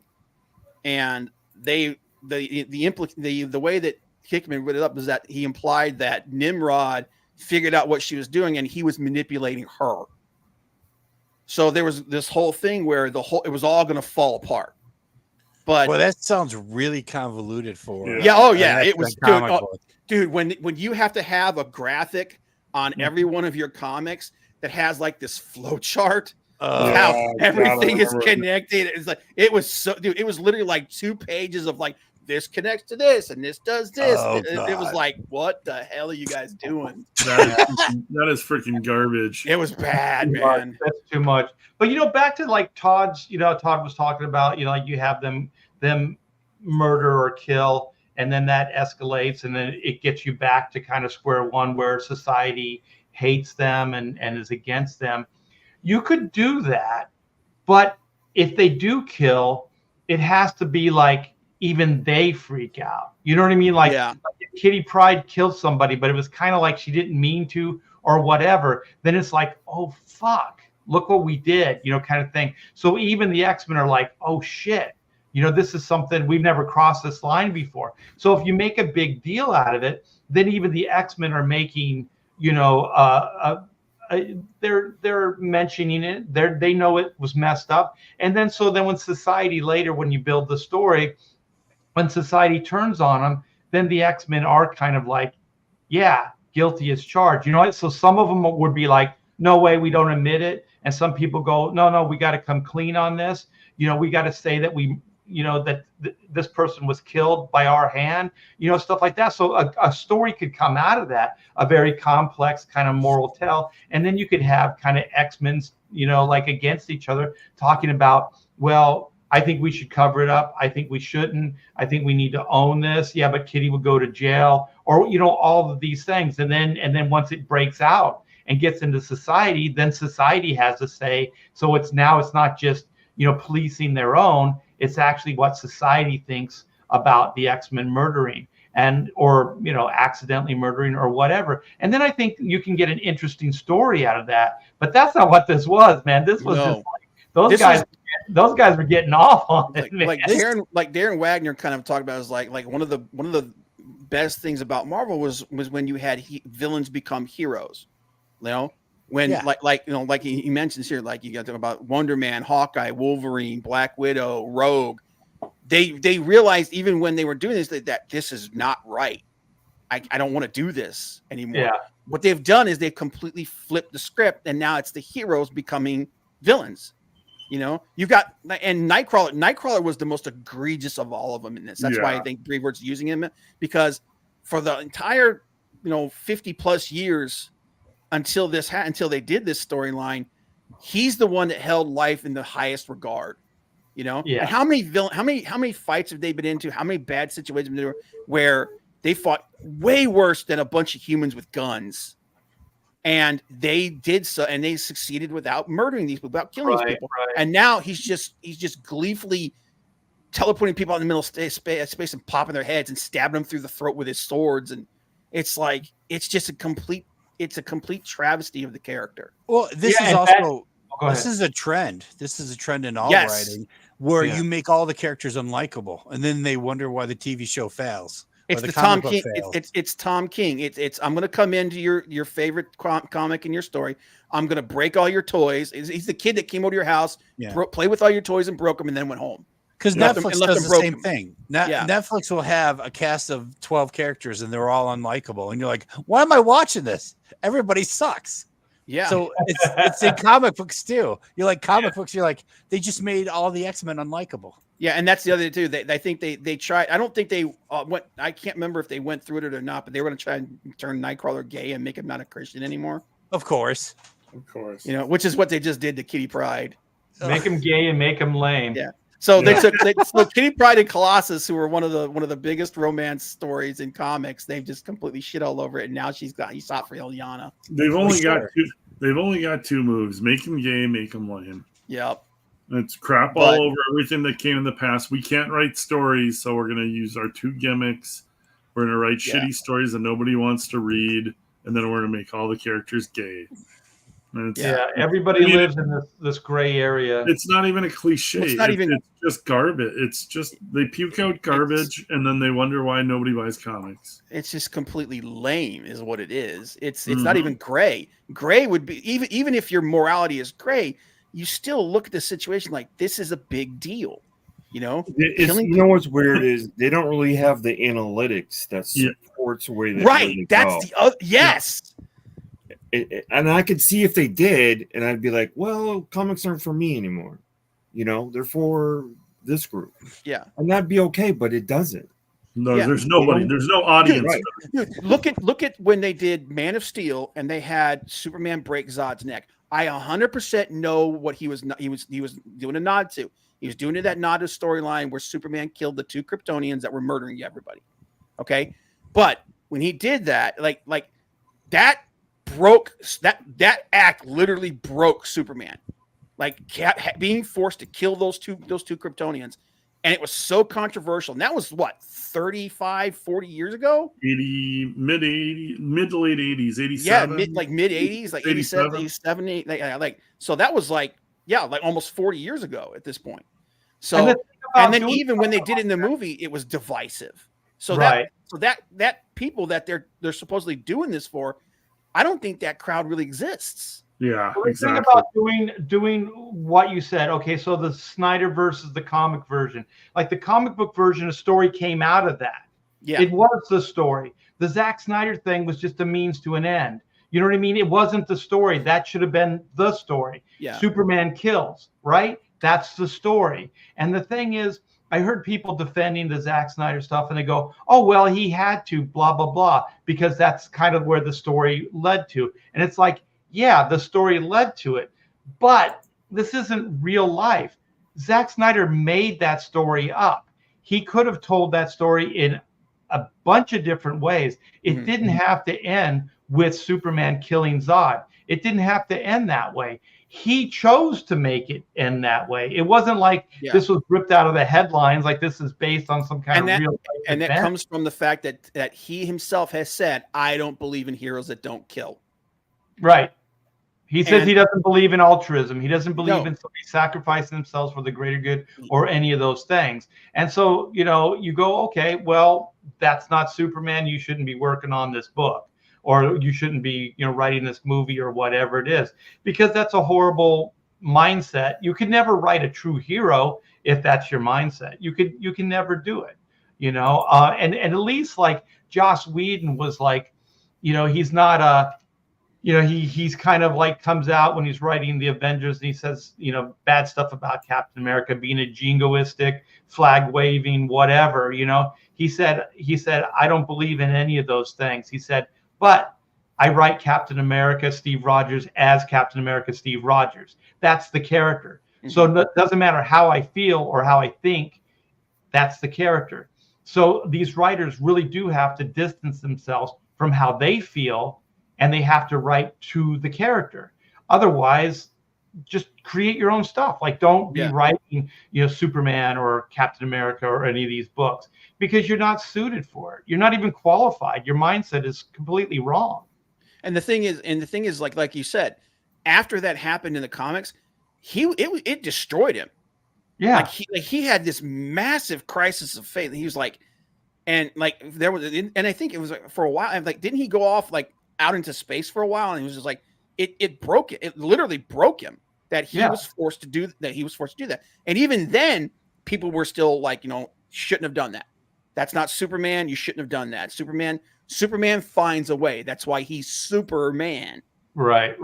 And the way that Hickman wrote it up is that he implied that Nimrod figured out what she was doing, and he was manipulating her. So there was this whole thing where it was all going to fall apart. But that sounds really convoluted for it was dude. When you have to have a graphic on every one of your comics that has like this flow chart of how everything is connected, it's like it was literally like 2 pages of like, this connects to this and this does this. It was like, what the hell are you guys doing? That is freaking garbage. It was bad, man. That's too much. But back to like Todd was talking about, like you have them murder or kill, and then that escalates, and then it gets you back to kind of square one where society hates them and is against them. You could do that, but if they do kill, it has to be like even they freak out. You know what I mean? Like, like if Kitty Pryde killed somebody, but it was kind of like she didn't mean to or whatever, then it's like, oh, fuck, look what we did, kind of thing. So even the X-Men are like, oh, shit, this is something we've never crossed this line before. So if you make a big deal out of it, then even the X-Men are making, they're mentioning it. They know it was messed up. And then when society later, when you build the story, when society turns on them, then the X-Men are kind of like, yeah, guilty as charged. So some of them would be like, no way, we don't admit it. And some people go, no, we got to come clean on this. We got to say that this person was killed by our hand, stuff like that. So a story could come out of that, a very complex kind of moral tale. And then you could have kind of X-Men's, like against each other, talking about, well, I think we should cover it up. I think we shouldn't. I think we need to own this. Yeah, but Kitty would go to jail, or all of these things. And then once it breaks out and gets into society, then society has a say. So it's not just policing their own. It's actually what society thinks about the X-Men murdering or accidentally murdering or whatever. And then I think you can get an interesting story out of that. But that's not what this was, man. This was just like those guys were getting off on it. Like Darren Wagner kind of talked about, is like one of the best things about Marvel was when you had villains become heroes. When like he mentions here, like you got to talk about Wonder Man, Hawkeye, Wolverine, Black Widow, Rogue. They realized even when they were doing this that this is not right. I don't want to do this anymore. Yeah. What they've done is they've completely flipped the script, and now it's the heroes becoming villains. You've got, and Nightcrawler. Nightcrawler was the most egregious of all of them in this. That's why I think Brevoort's using him, because for the entire 50 plus years until they did this storyline, he's the one that held life in the highest regard. And how many fights have they been into? How many bad situations where they fought way worse than a bunch of humans with guns? And they did so, and they succeeded without murdering these people, without killing these people. Right. And now he's just gleefully teleporting people in the middle of space and popping their heads and stabbing them through the throat with his swords. And it's like, it's just a complete, it's a complete travesty of the character. Well, this Yeah, is and also Go this ahead. is a trend. This is a trend in all Yes. writing where Yeah. you make all the characters unlikable, and then they wonder why the TV show fails. Or It's the comic Tom book King. fails. It's Tom King. It's I'm gonna come into your favorite comic and your story. I'm gonna break all your toys. He's the kid that came over to your house, Yeah. play with all your toys and broke them, and then went home. Because Left them- Netflix and left does them the same broken. thing. Yeah. Netflix will have a cast of 12 characters and they're all unlikable. And you're like, why am I watching this? Everybody sucks. Yeah. So it's in comic books too. You're like comic books. You're like, they just made all the X-Men unlikable. Yeah, and that's the other too. I think they tried. I don't think they went. I can't remember if they went through it or not. But they were going to try and turn Nightcrawler gay and make him not a Christian anymore. Of course. Of course. You know, which is what they just did to Kitty Pryde. Make him gay and make him lame. Yeah. So they took so Kitty Pryde and Colossus, who were one of the biggest romance stories in comics. They've just completely shit all over it, and now he's sought for Ilyana. They've only got sure. two. They've only got two moves: make him gay, make him lame. Yep. It's crap But- all over everything that came in the past. We can't write stories, so we're going to use our two gimmicks. We're going to write Yeah. shitty stories that nobody wants to read, and then we're going to make all the characters gay. And it's, Yeah, everybody I mean, lives in this gray area. It's not even a cliche. It's not even- It's just garbage. It's just they puke out garbage, and then they wonder why nobody buys comics. It's just completely lame, is what it is. It's not even gray. Gray would be even if your morality is gray, you still look at the situation like this is a big deal. You know, You know what's weird is they don't really have the analytics that supports where they right. really That's go. the other. Yes. And I could see if they did, and I'd be like, well, comics aren't for me anymore. You know, they're for this group. Yeah. And that'd be okay, but it doesn't. No, Yeah. there's nobody. There's no audience. Right. Dude, look at when they did Man of Steel and they had Superman break Zod's neck. I 100% know what he was doing a nod to. He was doing that nod to storyline where Superman killed the two Kryptonians that were murdering everybody. Okay, but when he did that, like that broke that act literally broke Superman. Like being forced to kill those two Kryptonians, and it was so controversial. And that was what 35, 40 years ago. 80, mid to late 80s, 87. Yeah, mid 80s, like 87, 87. 87, like so that was like almost 40 years ago at this point. So And the thing about and then doing even when they did it in the movie, it was divisive. So that people that they're supposedly doing this for, I don't think that crowd really exists. Yeah, Well, the thing exactly. about doing what you said, okay, so the Snyder versus the comic version, like the comic book version, a story came out of that. Yeah. It was the story. The Zack Snyder thing was just a means to an end. You know what I mean? It wasn't the story. That should have been the story. Yeah. Superman kills, right? That's the story. And the thing is, I heard people defending the Zack Snyder stuff and they go, oh, well, he had to, blah, blah, blah, because that's kind of where the story led to. And it's like, yeah, the story led to it, but this isn't real life. Zack Snyder made that story up. He could have told that story in a bunch of different ways. It didn't have to end with Superman killing Zod. It didn't have to end that way. He chose to make it end that way. It wasn't like this was ripped out of the headlines, like this is based on some kind of real life and that event. comes from the fact that he himself has said, I don't believe in heroes that don't kill. Right. He says And- he doesn't believe in altruism. He doesn't believe No. in somebody sacrificing themselves for the greater good or any of those things. And so, you know, you go, okay, well, that's not Superman. You shouldn't be working on this book, or you shouldn't be, you know, writing this movie or whatever it is, because that's a horrible mindset. You can never write a true hero if that's your mindset. You can never do it, you know. And at least like Joss Whedon was like, you know, he's not a, you know, he's kind of like comes out when he's writing the Avengers and he says, you know, bad stuff about Captain America being a jingoistic, flag waving, whatever, you know. He said, I don't believe in any of those things. He said, but I write Captain America, Steve Rogers as Captain America, Steve Rogers. That's the character. So it doesn't matter how I feel or how I think, that's the character. So these writers really do have to distance themselves from how they feel, and they have to write to the character. Otherwise, just create your own stuff. Like, don't be writing, you know, Superman or Captain America or any of these books, because you're not suited for it. You're not even qualified. Your mindset is completely wrong. And the thing is, like you said, after that happened in the comics, it destroyed him. Yeah. Like he had this massive crisis of faith. He was like, and like there was, and I think it was like for a while. I'm like, didn't he go off like out into space for a while? And he was just like, it broke it. It literally broke him that he was forced to do that. He was forced to do that. And even then, people were still like, shouldn't have done that. That's not Superman. You shouldn't have done that. Superman finds a way. That's why he's Superman. Right.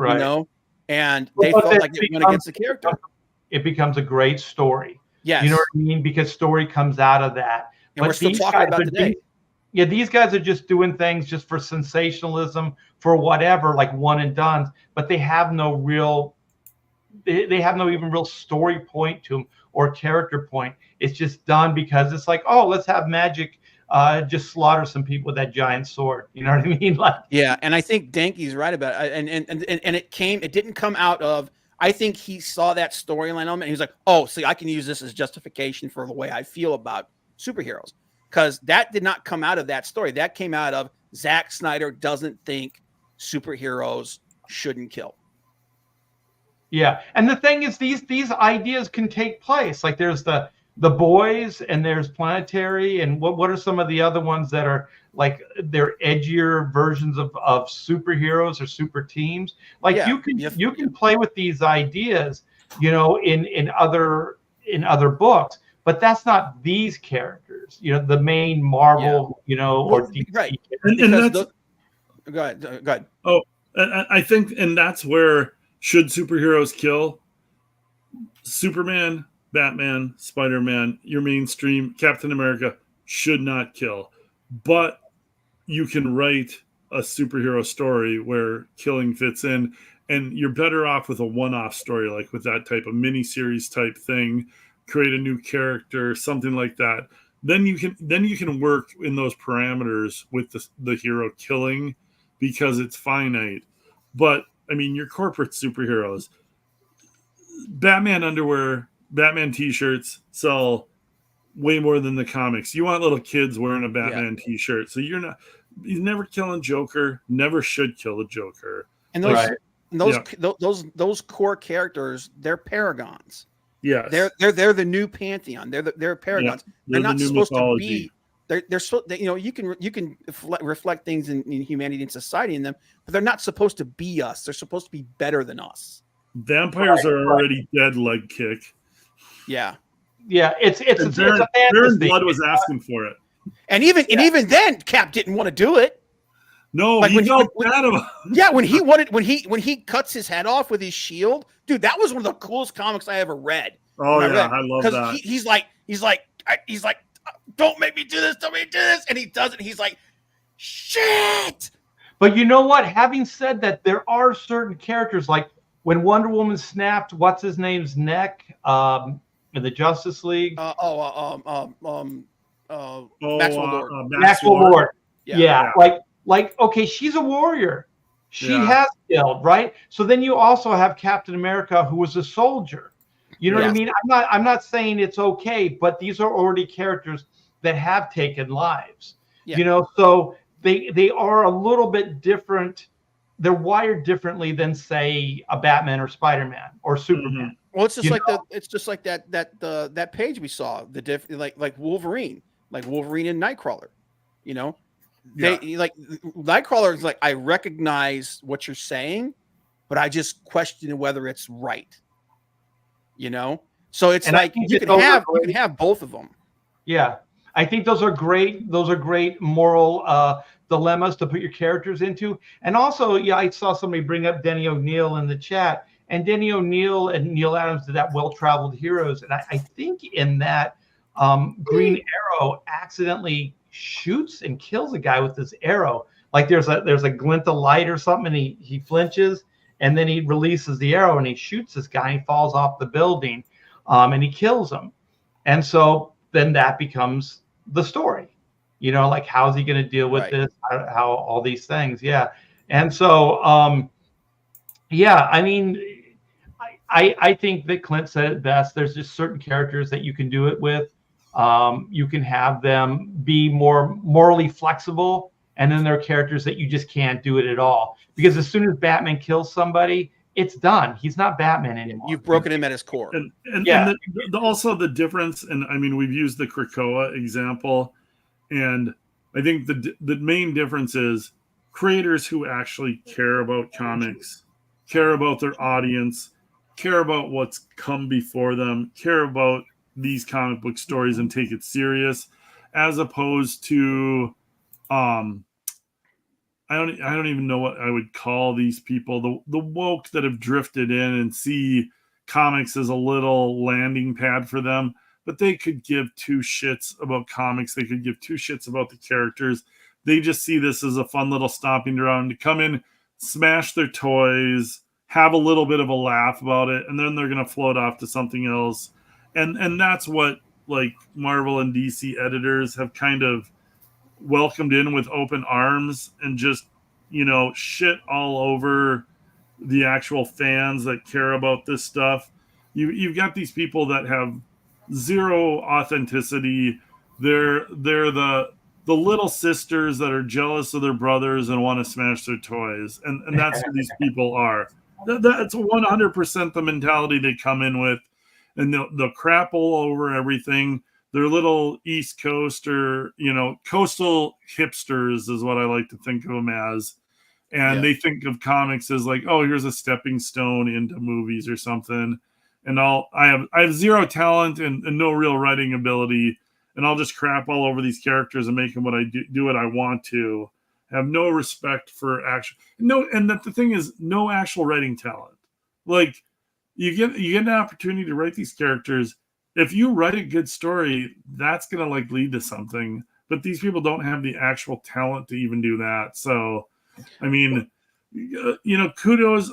And they felt like it went against the character. It becomes a great story. Yes. You know what I mean? Because story comes out of that. And we're still talking about today. These guys are just doing things just for sensationalism, for whatever, like one and dones, but they have no real, they have no even real story point to them or character point. It's just done because it's like, oh, let's have magic just slaughter some people with that giant sword. You know what I mean? Like, yeah, and I think Danke's right about it. And it didn't come out of, I think he saw that storyline element and he was like, oh, see, I can use this as justification for the way I feel about superheroes. Because that did not come out of that story. That came out of Zack Snyder doesn't think superheroes shouldn't kill. Yeah, and the thing is, these ideas can take place. Like there's the Boys, and there's Planetary, and what are some of the other ones that are like they're edgier versions of superheroes or super teams? Like you can play with these ideas, in other books, but that's not these characters. The main Marvel, or DC. Right. And that's, go ahead. Oh, I think, and that's where should superheroes kill? Superman, Batman, Spider-Man, your mainstream Captain America should not kill. But you can write a superhero story where killing fits in, and you're better off with a one-off story, like with that type of miniseries type thing, create a new character, something like that. Then you can work in those parameters with the hero killing because it's finite. But I mean, your corporate superheroes, Batman underwear, Batman t-shirts sell way more than the comics. You want little kids wearing a Batman t-shirt. So he's never killing Joker, never should kill the Joker. And those core characters, they're paragons. Yeah. They're the new pantheon. They're paragons. Yeah. They're not the supposed mythology. to be. They're you can reflect things in humanity and society in them, but they're not supposed to be us. They're supposed to be better than us. Vampires are already dead. Leg kick. Yeah. It's a fantasy. Baron Blood was asking for it, and even then, Cap didn't want to do it. No, like he felt bad about. Yeah, when he cuts his head off with his shield, dude, that was one of the coolest comics I ever read. Oh yeah, I love that. He's like, don't make me do this, and he does it. He's like, shit. But you know what? Having said that, there are certain characters like when Wonder Woman snapped what's his name's neck in the Justice League. Maxwell Lord. Maxwell Lord. Yeah. Like, okay, she's a warrior. She has killed, right? So then you also have Captain America, who was a soldier. You know what I mean? I'm not saying it's okay, but these are already characters that have taken lives. Yeah. So they are a little bit different. They're wired differently than, say, a Batman or Spider-Man or Superman. Mm-hmm. Well, it's just like that page we saw, like Wolverine and Nightcrawler. Nightcrawler is like, I recognize what you're saying, but I just question whether it's right. So it's like you can have both of them. Yeah, I think those are great moral dilemmas to put your characters into. And also, I saw somebody bring up Denny O'Neil in the chat, and Denny O'Neil and Neil Adams did that Well-Traveled Heroes, and I think in that Green Arrow accidentally shoots and kills a guy with this arrow. Like there's a glint of light or something, and he flinches, and then he releases the arrow and he shoots this guy, and he falls off the building, and he kills him. And so then that becomes the story, like how's he going to deal with this, how all these things. Yeah. And so I mean, I think that Clint said it best. There's just certain characters that you can do it with. You can have them be more morally flexible And then there are characters that you just can't do it at all. Because as soon as Batman kills somebody, it's done. He's not Batman anymore. You've broken him at his core. And Yeah. also the difference, and I mean, we've used the Krakoa example, and I think the main difference is creators who actually care about comics, care about their audience, care about what's come before them, care about these comic book stories and take it serious, as opposed to I don't even know what I would call these people, the woke that have drifted in and see comics as a little landing pad for them, but they could give two shits about comics. They could give two shits about the characters. They just see this as a fun little stomping ground to come in, smash their toys, have a little bit of a laugh about it, and then they're going to float off to something else. And that's what like Marvel and DC editors have kind of welcomed in with open arms, and just, you know, shit all over the actual fans that care about this stuff. You've got these people that have zero authenticity. They're the little sisters that are jealous of their brothers and want to smash their toys, and that's who these people are. That's 100% the mentality they come in with, and they'll crap all over everything. They're little East Coast, or, you know, coastal hipsters is what I like to think of them as. And they think of comics as like, oh, here's a stepping stone into movies or something. And I have zero talent and no real writing ability, and I'll just crap all over these characters and make them do what I want to. I have no respect for the thing is, no actual writing talent. Like, you get an opportunity to write these characters. If you write a good story, that's going to like lead to something. But these people don't have the actual talent to even do that. So, I mean, you know, kudos,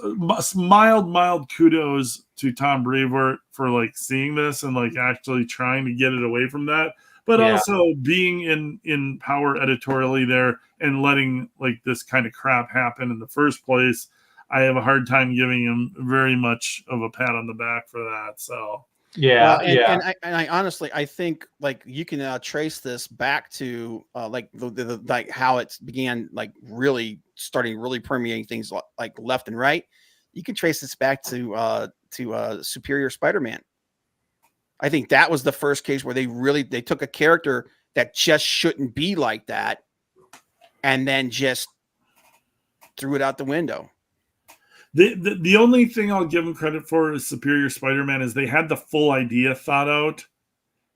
mild kudos to Tom Brevoort for like seeing this and like actually trying to get it away from that. But also being in power editorially there and letting like this kind of crap happen in the first place. I have a hard time giving him very much of a pat on the back for that. So. And I honestly, I think like you can trace this back to like the like how it began, like really permeating things like left and right. You can trace this back to Superior Spider-Man. I think that was the first case where they took a character that just shouldn't be like that, and then just threw it out the window. The only thing I'll give them credit for is Superior Spider-Man is they had the full idea thought out,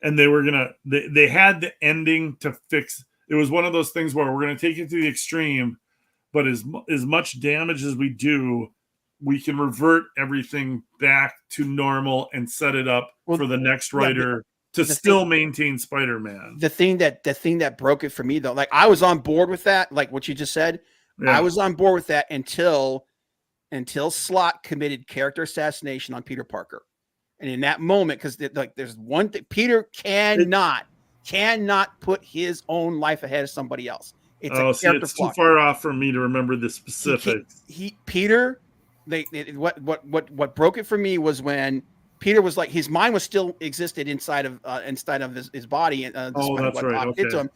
and they had the ending to fix. It was one of those things where we're going to take it to the extreme, but as much damage as we do, we can revert everything back to normal and set it up for the next writer to still maintain Spider-Man. The thing that broke it for me, though, like I was on board with that, like what you just said. Yeah. I was on board with that until Slott committed character assassination on Peter Parker. And in that moment, because like there's one thing, Peter cannot put his own life ahead of somebody else. It's too far off for me to remember the specifics. What broke it for me was when Peter was like, his mind was still existed inside of his body, and that's right. Okay. did to him,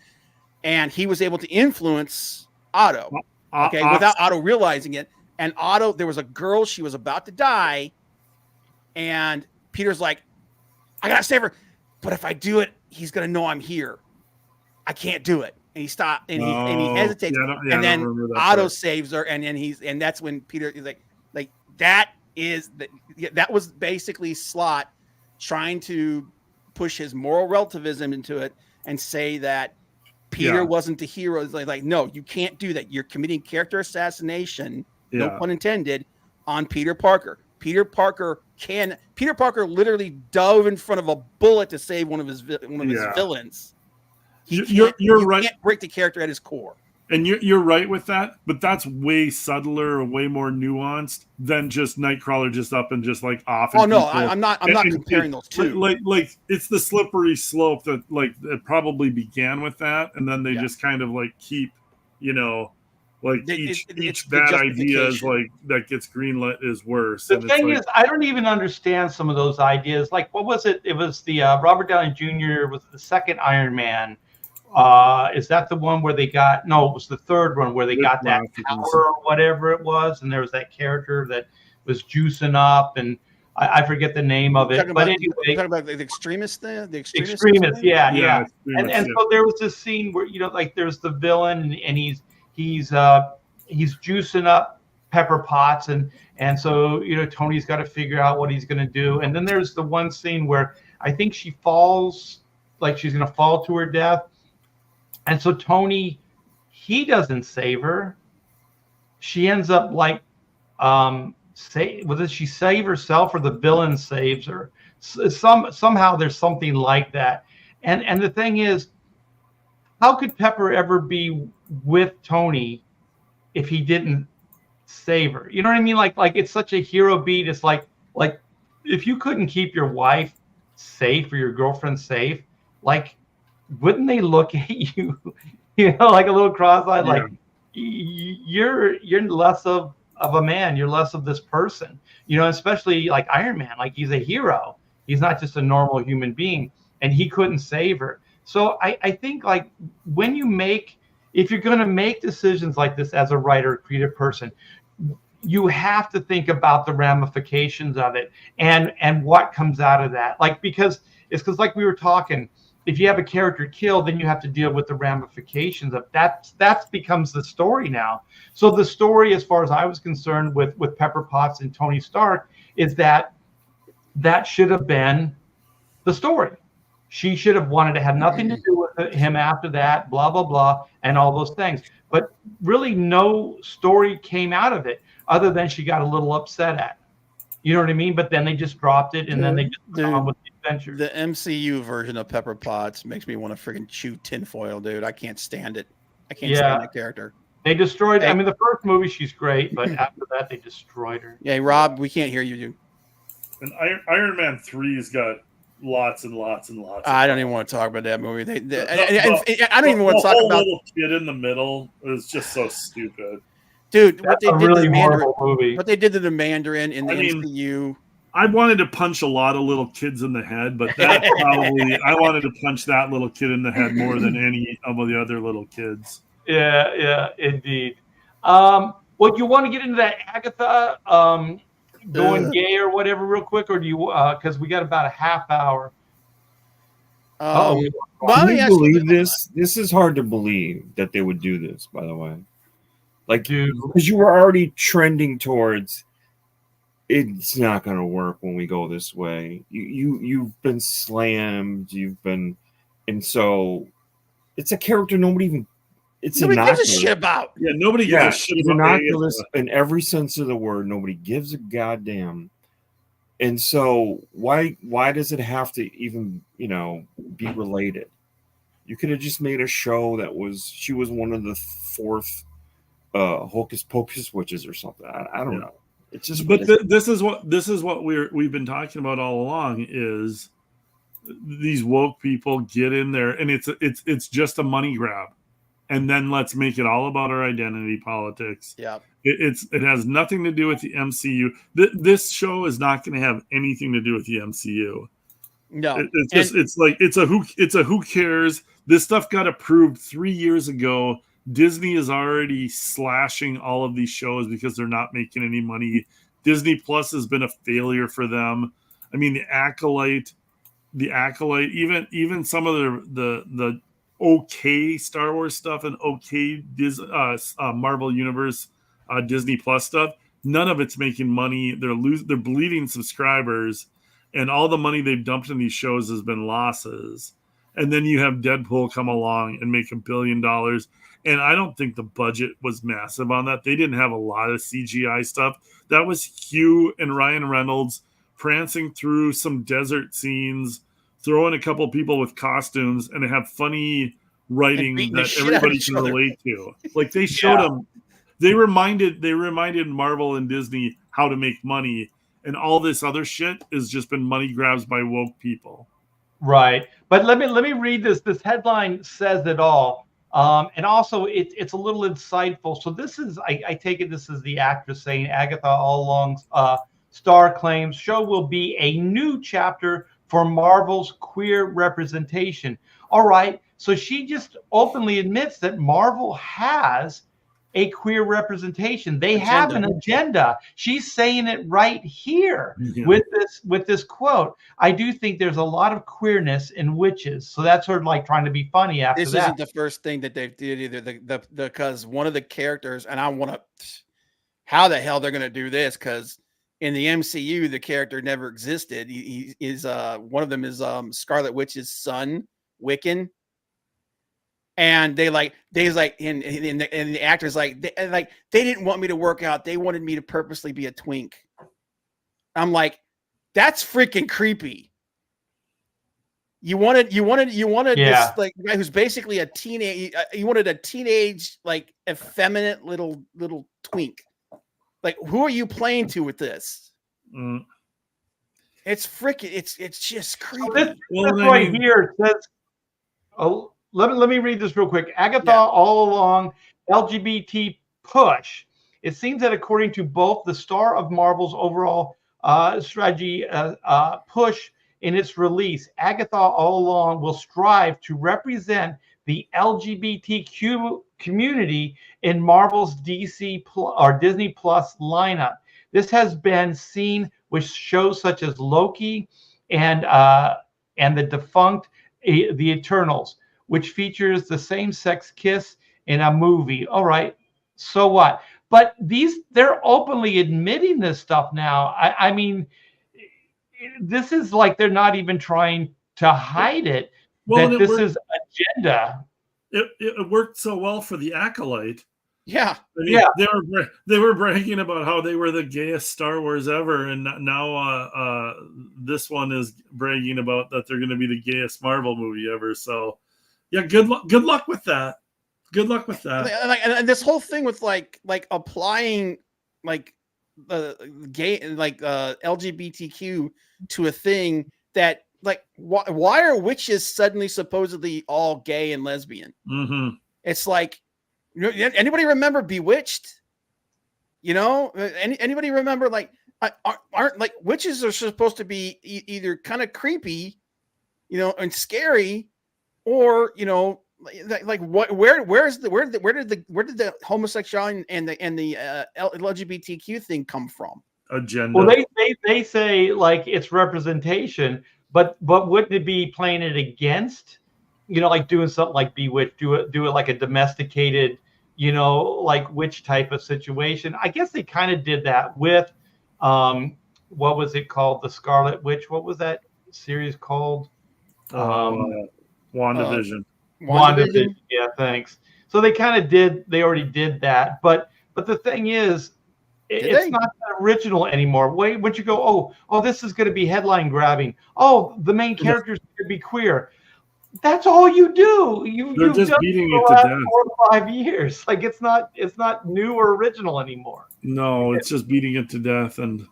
and he was able to influence Otto. Without Otto realizing it. And Otto, there was a girl, she was about to die, and Peter's like, I gotta save her, but if I do it, he's gonna know I'm here. I can't do it. And he stopped, and he hesitates, and then Otto saves her, and that's when Peter is like that was basically Slott trying to push his moral relativism into it and say that Peter wasn't the hero. It's like, no, you can't do that. You're committing character assassination. No pun intended, on Peter Parker. Peter Parker literally dove in front of a bullet to save one of his villains. You're right. Can't break the character at his core. And you're right with that, but that's way subtler, way more nuanced than just Nightcrawler just up and just like off. Oh no, I'm not comparing those two. Like it's the slippery slope that like it probably began with that, and then they just kind of like keep, you know. Like each bad idea is like that gets greenlit is worse. The thing is, I don't even understand some of those ideas. Like, what was it? It was the Robert Downey Jr. was the second Iron Man, Is that the one where they got? No, it was the third one where they got that power or whatever it was, and there was that character that was juicing up, and I forget the name of it. But anyway, talking about the extremist thing. The extremist. Yeah. And so there was this scene where like there's the villain, and he's juicing up Pepper Potts, and so Tony's got to figure out what he's going to do. And then there's the one scene where I think she falls, like she's going to fall to her death. And so Tony, he doesn't save her. She ends up like, whether she save herself or the villain saves her. Somehow there's something like that. And the thing is, how could Pepper ever be with Tony if he didn't save her? You know what I mean? Like it's such a hero beat. It's like if you couldn't keep your wife safe or your girlfriend safe, like, wouldn't they look at you, like a little cross-eyed, like you're less of a man, you're less of this person, especially like Iron Man, like he's a hero. He's not just a normal human being, and he couldn't save her. So I think like if you're going to make decisions like this as a writer, creative person, you have to think about the ramifications of it and what comes out of that. Like, because like we were talking, if you have a character killed, then you have to deal with the ramifications of that. That becomes the story now. So the story, as far as I was concerned, with Pepper Potts and Tony Stark, is that should have been the story. She should have wanted to have nothing to do with him after that, blah, blah, blah, and all those things. But really no story came out of it other than she got a little upset at it. You know what I mean? But then they just dropped it, and then they just went on with the adventure. The MCU version of Pepper Potts makes me want to freaking chew tinfoil, dude. I can't stand it. I can't stand that character. They destroyed. I mean, the first movie she's great, but after that they destroyed her. Yeah, Rob, we can't hear you, dude. And Iron Man 3's got lots and lots and lots. I don't even want to talk about that movie. I don't even want to talk about the little kid in the middle. It was just so stupid. Dude, what they did really to the Mandarin, movie. What they did to the Mandarin in the MCU. I wanted to punch a lot of little kids in the head, but that I wanted to punch that little kid in the head more than any of the other little kids. Yeah, indeed. Well, you want to get into that Agatha going gay or whatever real quick, or do you? Because we got about a half hour. Can you believe this? This is hard to believe that they would do this. By the way. Like, because you were already trending towards it's not going to work when we go this way. You've been slammed. And so it's a character nobody gives a shit about. Yeah, nobody gives a shit about. Innocuous in every sense of the word. Nobody gives a goddamn. And so why does it have to even be related? You could have just made a show she was one of the fourth. Hocus Pocus witches or something. I don't know. It's just. But this is what we've been talking about all along is these woke people get in there and it's just a money grab, and then let's make it all about our identity politics. Yeah. It has nothing to do with the MCU. This show is not going to have anything to do with the MCU. No, it's a who cares. This stuff got approved 3 years ago. Disney is already slashing all of these shows because they're not making any money. Disney Plus has been a failure for them. I mean, the Acolyte, even some of the okay Star Wars stuff and okay Marvel Universe Disney Plus stuff, none of it's making money. They're bleeding subscribers, and all the money they've dumped in these shows has been losses. And then you have Deadpool come along and make $1 billion. And I don't think the budget was massive on that. They didn't have a lot of CGI stuff. That was Hugh and Ryan Reynolds prancing through some desert scenes, throwing a couple people with costumes, and have funny writing that everybody can relate to. Like they showed them, they reminded Marvel and Disney how to make money, and all this other shit has just been money grabs by woke people. Right, but let me read this. This headline says it all. And also, it's a little insightful. So this is, I take it this is the actress saying, Agatha all along, Star claims show will be a new chapter for Marvel's queer representation. All right. So she just openly admits that Marvel has a queer representation. They have an agenda. She's saying it right here with this quote. I do think there's a lot of queerness in witches. So that's sort of like trying to be funny after this that. isn't the first thing that they did either. Because one of the characters, and I want to, how the hell they're going to do this? Because in the MCU, the character never existed. He is one of them is Scarlet Witch's son, Wiccan. And and the actors they didn't want me to work out. They wanted me to purposely be a twink. I'm like, that's freaking creepy. You wanted this like guy who's basically a teenage. You wanted a teenage like effeminate little twink. Like, who are you playing to with this? It's freaking. It's just creepy. So this right here says. Oh. Let me read this real quick. Agatha all along, LGBT push. It seems that according to both the star of Marvel's overall strategy push in its release, Agatha all along will strive to represent the LGBTQ community in Marvel's DC or Disney Plus lineup. This has been seen with shows such as Loki and the defunct The Eternals, which features the same-sex kiss in a movie. All right, so what? But they're openly admitting this stuff now. I mean, this is like they're not even trying to hide it. Well, that this is agenda. It worked so well for the Acolyte. Yeah, I mean, they were bragging about how they were the gayest Star Wars ever, and now this one is bragging about that they're going to be the gayest Marvel movie ever. So. Yeah, good luck with that. Good luck with that. And this whole thing with like applying like the gay LGBTQ to a thing that like why are witches suddenly supposedly all gay and lesbian? Mm-hmm. It's like, anybody remember Bewitched? Anybody remember like aren't like witches are supposed to be either kind of creepy, and scary. Or like what? Where did the homosexuality and the LGBTQ thing come from? Agenda. Well, they say like it's representation, but wouldn't it be playing it against? Like doing something like Bewitched, do it like a domesticated, like witch type of situation. I guess they kind of did that with what was it called? The Scarlet Witch. What was that series called? WandaVision. WandaVision. Yeah, thanks. So they kind of did. They already did that, but the thing is, it's not original anymore. Wait, once you go, oh, this is going to be headline grabbing. Oh, the main characters could be queer. That's all you do. You've just done beating it to for the last death. 4 or 5 years. Like it's not new or original anymore. No, it's just beating it to death, and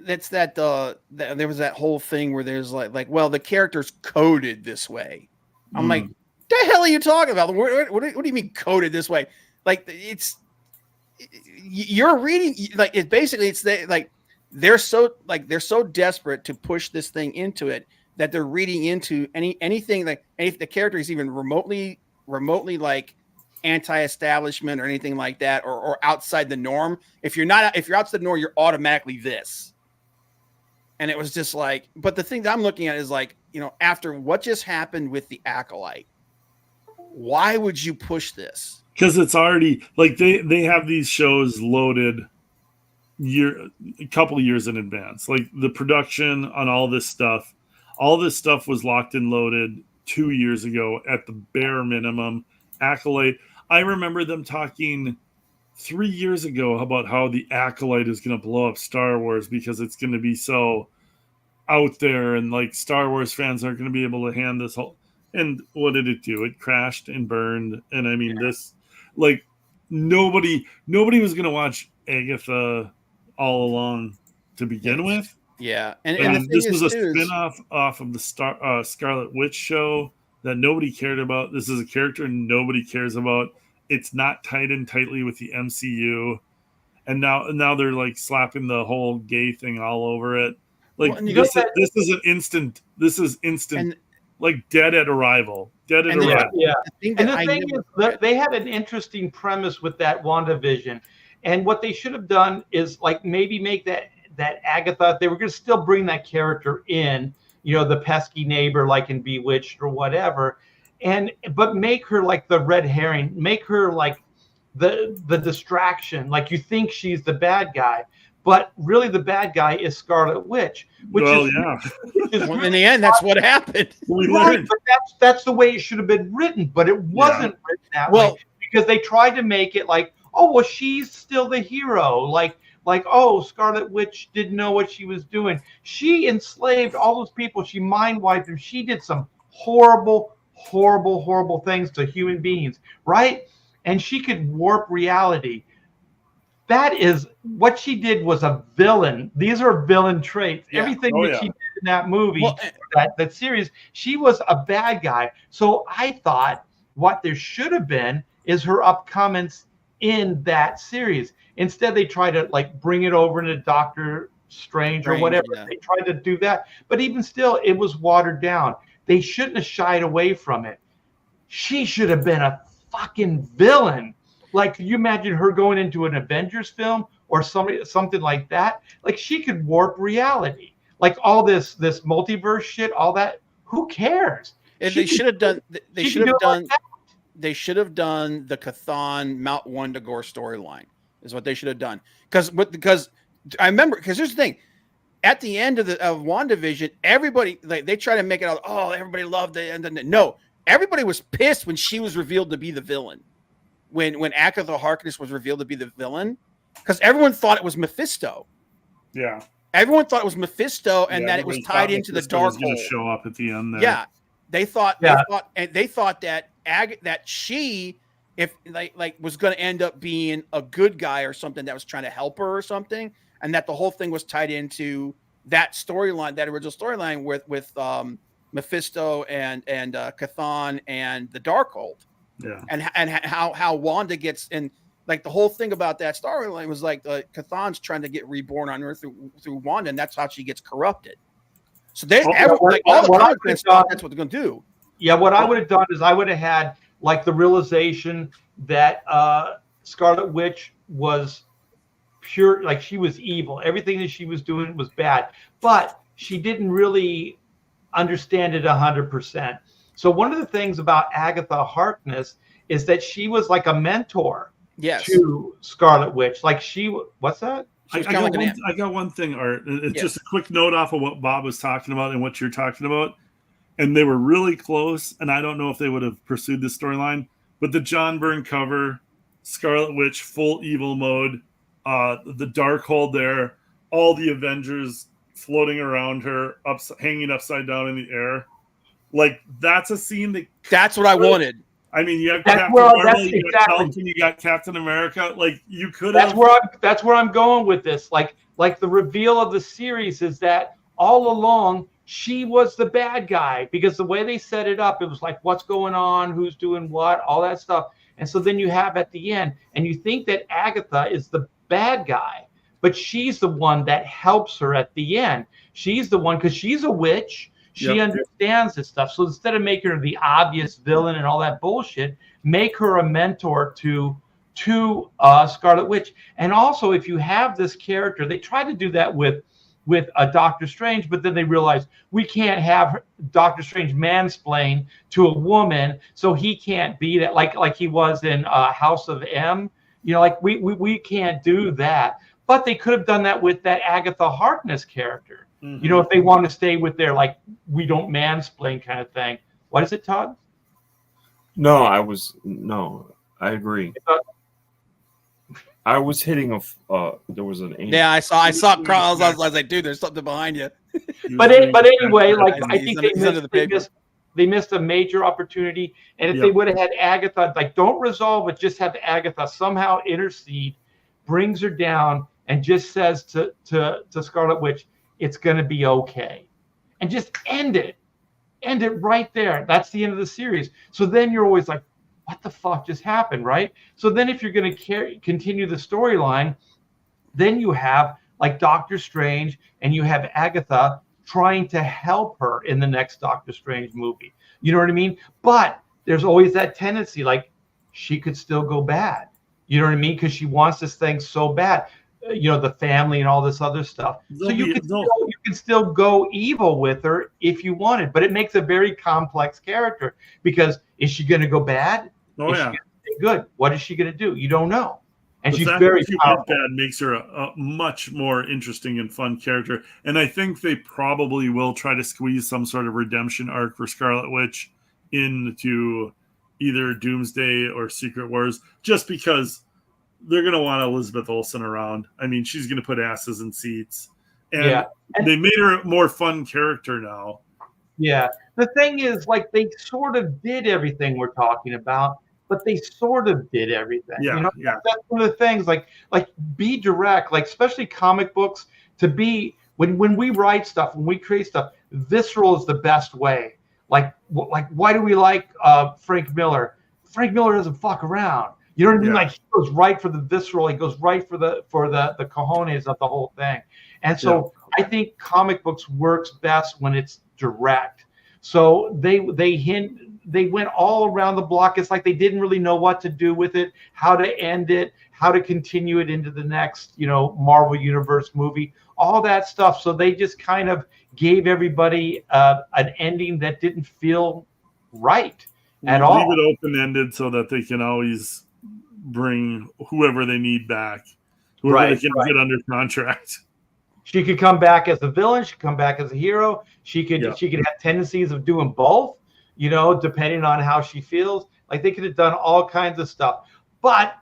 that's that. There was that whole thing where there's like, well, the character's coded this way. I'm like, the hell are you talking about? What do you mean coded this way? Like you're reading like it. Basically, it's they're so desperate to push this thing into it that they're reading into anything like if the character is even remotely like anti-establishment or anything like that, or outside the norm. If you're outside the norm, you're automatically this. And it was just like, but the thing that I'm looking at is like, after what just happened with the Acolyte, why would you push this? Because it's already like they have these shows loaded a couple of years in advance. Like the production on all this stuff was locked and loaded 2 years ago at the bare minimum. Acolyte. I remember them talking 3 years ago about how the Acolyte is going to blow up Star Wars because it's going to be so out there and like Star Wars fans aren't going to be able to handle this whole. And what did it do? It crashed and burned. And I mean, this like nobody was going to watch Agatha all along to begin with. Yeah, and this was a spin-off off of the Scarlet Witch show that nobody cared about. This is a character nobody cares about. It's not tied in tightly with the MCU, and now they're like slapping the whole gay thing all over it. Like this is instant. Like dead at arrival. Dead it And then- around. Yeah. The thing And that the I thing never is that they had an interesting premise with that WandaVision. And what they should have done is like maybe make that Agatha, they were going to still bring that character in, you know, the pesky neighbor like in Bewitched or whatever, but make her like the red herring, make her like the distraction, like you think she's the bad guy, but really the bad guy is Scarlet Witch, which Well, is, yeah. which is well, in really the end, that's what happened. We right, learned. but that's the way it should have been written, but it wasn't written that Well- way because they tried to make it like, oh well, she's still the hero, like oh, Scarlet Witch didn't know what she was doing. She enslaved all those people. She mind wiped them. She did some horrible, horrible, horrible things to human beings, right? And she could warp reality. That is what she did. Was a villain. These are villain traits. Yeah. Everything Oh, that yeah. she did in that movie, Well, that series, she was a bad guy. So I thought what there should have been is her upcomings in that series. Instead, they try to like bring it over into Doctor Strange or whatever. yeah. They tried to do that, but even still, it was watered down. They shouldn't have shied away from it. She should have been a fucking villain. Like, can you imagine her going into an Avengers film or something like that? Like, she could warp reality. Like all this multiverse shit, all that. Who cares? And She they could should have done. They she should could do have it like done. that. They should have done the Chthon Mount Wundagore storyline. Is what they should have done. Because I remember. Because here's the thing. At the end of WandaVision, everybody like they try to make it out. Oh, everybody loved it, and then no, everybody was pissed when she was revealed to be the villain. When Agatha Harkness was revealed to be the villain, because everyone thought it was Mephisto. Yeah. Everyone thought it was Mephisto, and Yeah, that it was everybody tied thought into the Mephisto dark was gonna hole. show up at the end there. Yeah, they thought Yeah. they thought that that she if like was going to end up being a good guy or something that was trying to help her or something, and that the whole thing was tied into that storyline, that original storyline with Mephisto and Chthon and the Darkhold. Yeah. And how Wanda gets in, like the whole thing about that storyline was like Chthon's trying to get reborn on Earth through Wanda, and that's how she gets corrupted. So they What all the I comic would've stuff, done- that's what they're gonna do. Yeah, what I would have done is I would have had like the realization that Scarlet Witch was pure, like she was evil. Everything that she was doing was bad, but she didn't really understand it 100%. So one of the things about Agatha Harkness is that she was like a mentor Yes. to Scarlet Witch. Like what's that? She was I kinda got like an one, I got one thing, Art. It's Yes. just a quick note off of what Bob was talking about and what you're talking about. And they were really close, and I don't know if they would have pursued this storyline, but the John Byrne cover, Scarlet Witch, full evil mode, the Darkhold there, all the Avengers floating around her, hanging upside down in the air. Like, that's a scene That's what I wanted. I mean, you have That's Captain where- Marvel, that's you got exactly- Falcon, you got Captain America. Like, you could That's have. that's where I'm going with this. Like the reveal of the series is that all along she was the bad guy, because the way they set it up, it was like, what's going on, who's doing what, all that stuff. And so then you have at the end, and you think that Agatha is the bad guy, but she's the one that helps her at the end. She's the one, because she's a witch. She Yep. understands this stuff. So instead of making her the obvious villain and all that bullshit, make her a mentor to Scarlet Witch. And also, if you have this character, they try to do that with a Doctor Strange, but then they realize we can't have Doctor Strange mansplain to a woman, so he can't be that like he was in House of M. You know, like we can't do that. But they could have done that with that Agatha Harkness character. Mhm. You know, if they want to stay with their like we don't mansplain kind of thing. What is it, Todd? No, I agree. I was hitting there was an Yeah, I saw Carl. I was like, dude, there's something behind you. But anyway, like He's I think under the paper. they missed a major opportunity. And if Yep. they would have had Agatha, like don't resolve it, just have Agatha somehow intercede, brings her down, and just says to Scarlet Witch, it's going to be okay, and just end it right there. That's the end of the series. So then you're always like, what the fuck just happened, right? So then if you're going to continue the storyline, then you have like Doctor Strange and you have Agatha trying to help her in the next Doctor Strange movie. You know what I mean? But there's always that tendency, like she could still go bad. You know what I mean? Because she wants this thing so bad. The family and all this other stuff. So you can still go evil with her if you wanted, but it makes a very complex character, because is she going to go bad? Oh, is yeah. she gonna stay good? What is she going to do? You don't know. And the she's fact very that she powerful. went bad makes her a much more interesting and fun character. And I think they probably will try to squeeze some sort of redemption arc for Scarlet Witch into either Doomsday or Secret Wars, just because they're going to want Elizabeth Olsen around. I mean, she's going to put asses in seats. And they made her a more fun character now. Yeah. The thing is, like, they sort of did everything we're talking about, but they sort of did everything. Yeah, That's one of the things. Like be direct. Like, especially comic books, to be when we write stuff, when we create stuff, visceral is the best way. Like why do we like Frank Miller? Frank Miller doesn't fuck around. You know what I mean? Like, he goes right for the visceral. He goes right for the cojones of the whole thing. And so I think comic books works best when it's direct. So they went all around the block. It's like they didn't really know what to do with it, how to end it, how to continue it into the next, Marvel Universe movie, all that stuff. So they just kind of gave everybody an ending that didn't feel right at all. Leave it open-ended so that they can always bring whoever they need back, whoever they can get under contract. She could come back as a villain. She could come back as a hero. She could have tendencies of doing both, depending on how she feels. Like, they could have done all kinds of stuff. But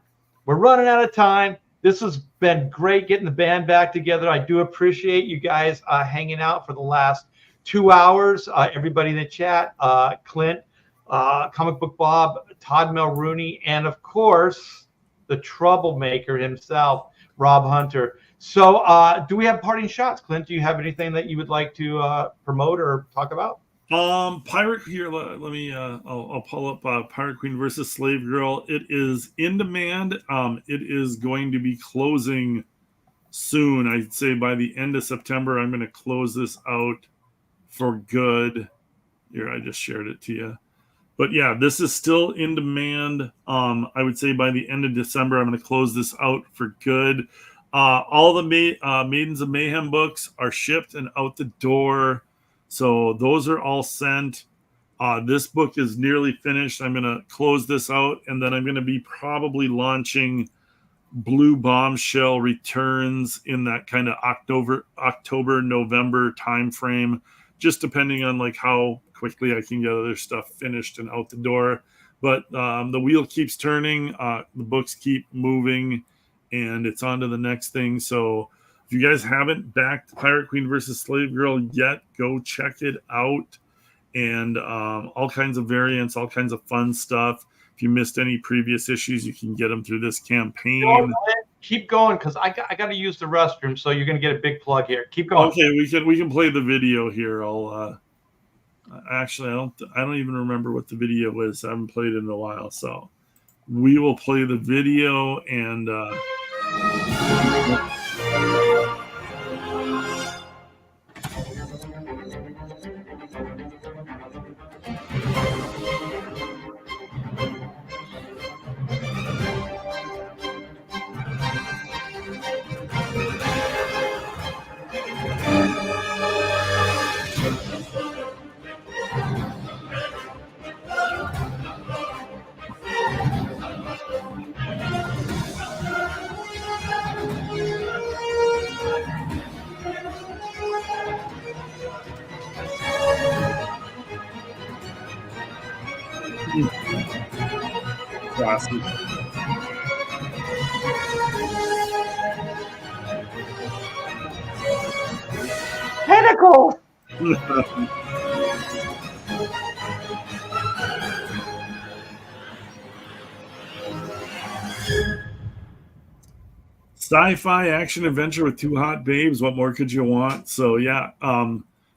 we're running out of time. This has been great getting the band back together. I do appreciate you guys hanging out for the last 2 hours. Everybody in the chat, Clint, Comic Book Bob, Todd Mulrooney, and of course, the troublemaker himself, Rob Hunter. So do we have parting shots, Clint? Do you have anything that you would like to promote or talk about? Pirate here. Let me. I'll pull up Pirate Queen versus Slave Girl. It is in demand. It is going to be closing soon. I'd say by the end of September, I'm going to close this out for good. Here, I just shared it to you. But yeah, this is still in demand. I would say by the end of December, I'm going to close this out for good. All the Maidens of Mayhem books are shipped and out the door. So those are all sent. This book is nearly finished. I'm going to close this out, and then I'm going to be probably launching Blue Bombshell Returns in that kind of October, November timeframe, just depending on like how quickly I can get other stuff finished and out the door. But the wheel keeps turning. The books keep moving, and it's on to the next thing. So if you guys haven't backed Pirate Queen versus Slave Girl yet, go check it out. And all kinds of variants, all kinds of fun stuff. If you missed any previous issues, you can get them through this campaign. Keep going, because I got to use the restroom, so you're going to get a big plug here. Keep going. Okay, we can play the video here. I'll actually I don't even remember what the video is. I haven't played it in a while, so we will play the video and. Classic. Tentacles! Sci-fi action adventure with two hot babes. What more could you want? So yeah,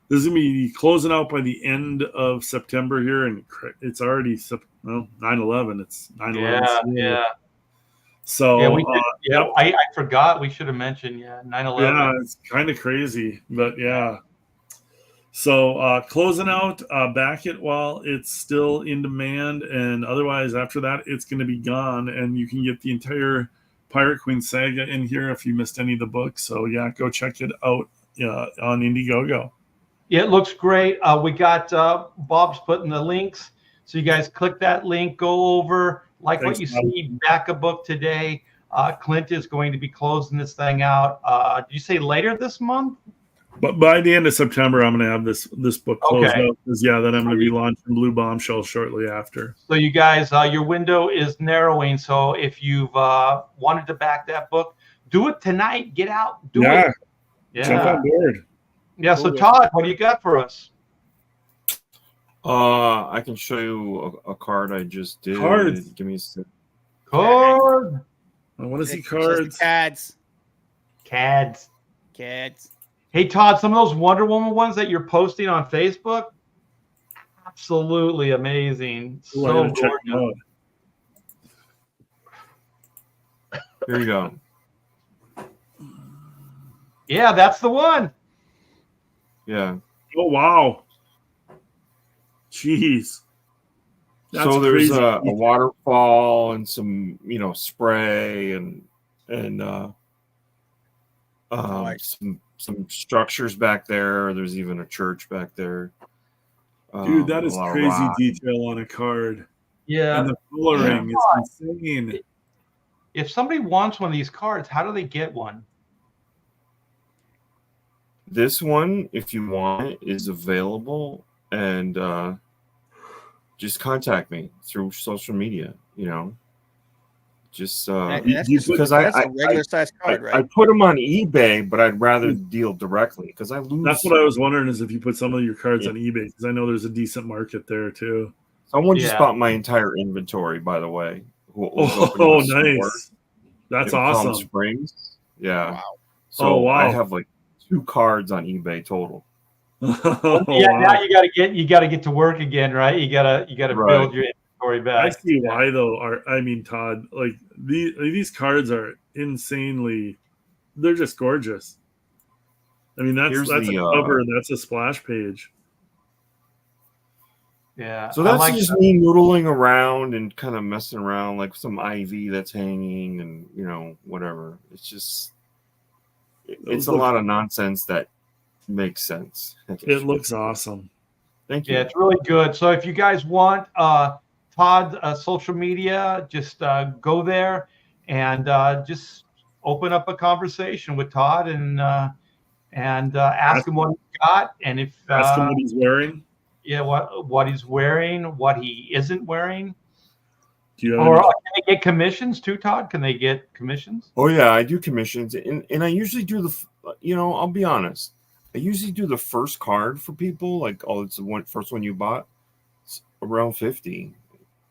this is gonna be closing out by the end of September here, and it's already 9/11. It's 9/11. Yeah. So yeah, we did, I forgot. We should have mentioned 9/11. Yeah, it's kind of crazy, but yeah. So closing out, back it while it's still in demand, and otherwise after that it's going to be gone, and you can get the entire Pirate Queen saga in here if you missed any of the books. So yeah, go check it out on Indiegogo. It looks great. We got Bob's putting the links, so you guys click that link, go over, like Thanks, what you Bob. see, back a book today. Clint is going to be closing this thing out. Did you say later this month? But by the end of September, I'm going to have this book closed Okay. out. Because then I'm going to be launching Blue Bombshell shortly after. So you guys, your window is narrowing. So if you've wanted to back that book, do it tonight. Get out, do it. Jump on board. Yeah. So Todd, what do you got for us? I can show you a card I just did. Cards. Give me a second. Card. I want to see cards. Cads. Cads. Cads. Hey Todd, some of those Wonder Woman ones that you're posting on Facebook, absolutely amazing. Ooh, I So gotta check them gorgeous. out. Here you go. Yeah, that's the one. Yeah. Oh wow. Jeez. That's So there's crazy. a waterfall and some, spray and some structures back there. There's even a church back there. Dude, that is a lot of crazy rock. detail on a card. Yeah. And the coloring is insane. If somebody wants one of these cards, how do they get one? This one, if you want it, is available, and just contact me through social media. Just because that's a regular size card, right? I put them on eBay, but I'd rather deal directly because I lose. That's what I was wondering, is if you put some of your cards on eBay, because I know there's a decent market there too. Someone just bought my entire inventory, by the way. Oh, nice. That's awesome. Springs. Yeah. Wow. So I have like 2 cards on eBay total. Now you gotta get to work again, right? You gotta build your inventory back. I see why though. Todd, like these cards are insanely, they're just gorgeous. I mean, that's a cover, that's a splash page. Yeah. So that's just me noodling around and kind of messing around, like some ivy that's hanging and whatever. It's just it's a lot of nonsense that makes sense. It looks awesome. Thank you. Yeah, it's really good. So if you guys want Todd's social media, just go there and just open up a conversation with Todd and ask him what he's got, and if ask him what he's wearing. Yeah, what he's wearing, what he isn't wearing. Do you or can they get commissions too, Todd? Can they get commissions? Oh yeah, I do commissions, and I usually do I'll be honest. I usually do the first card for people, like, it's the first one you bought. It's around 50.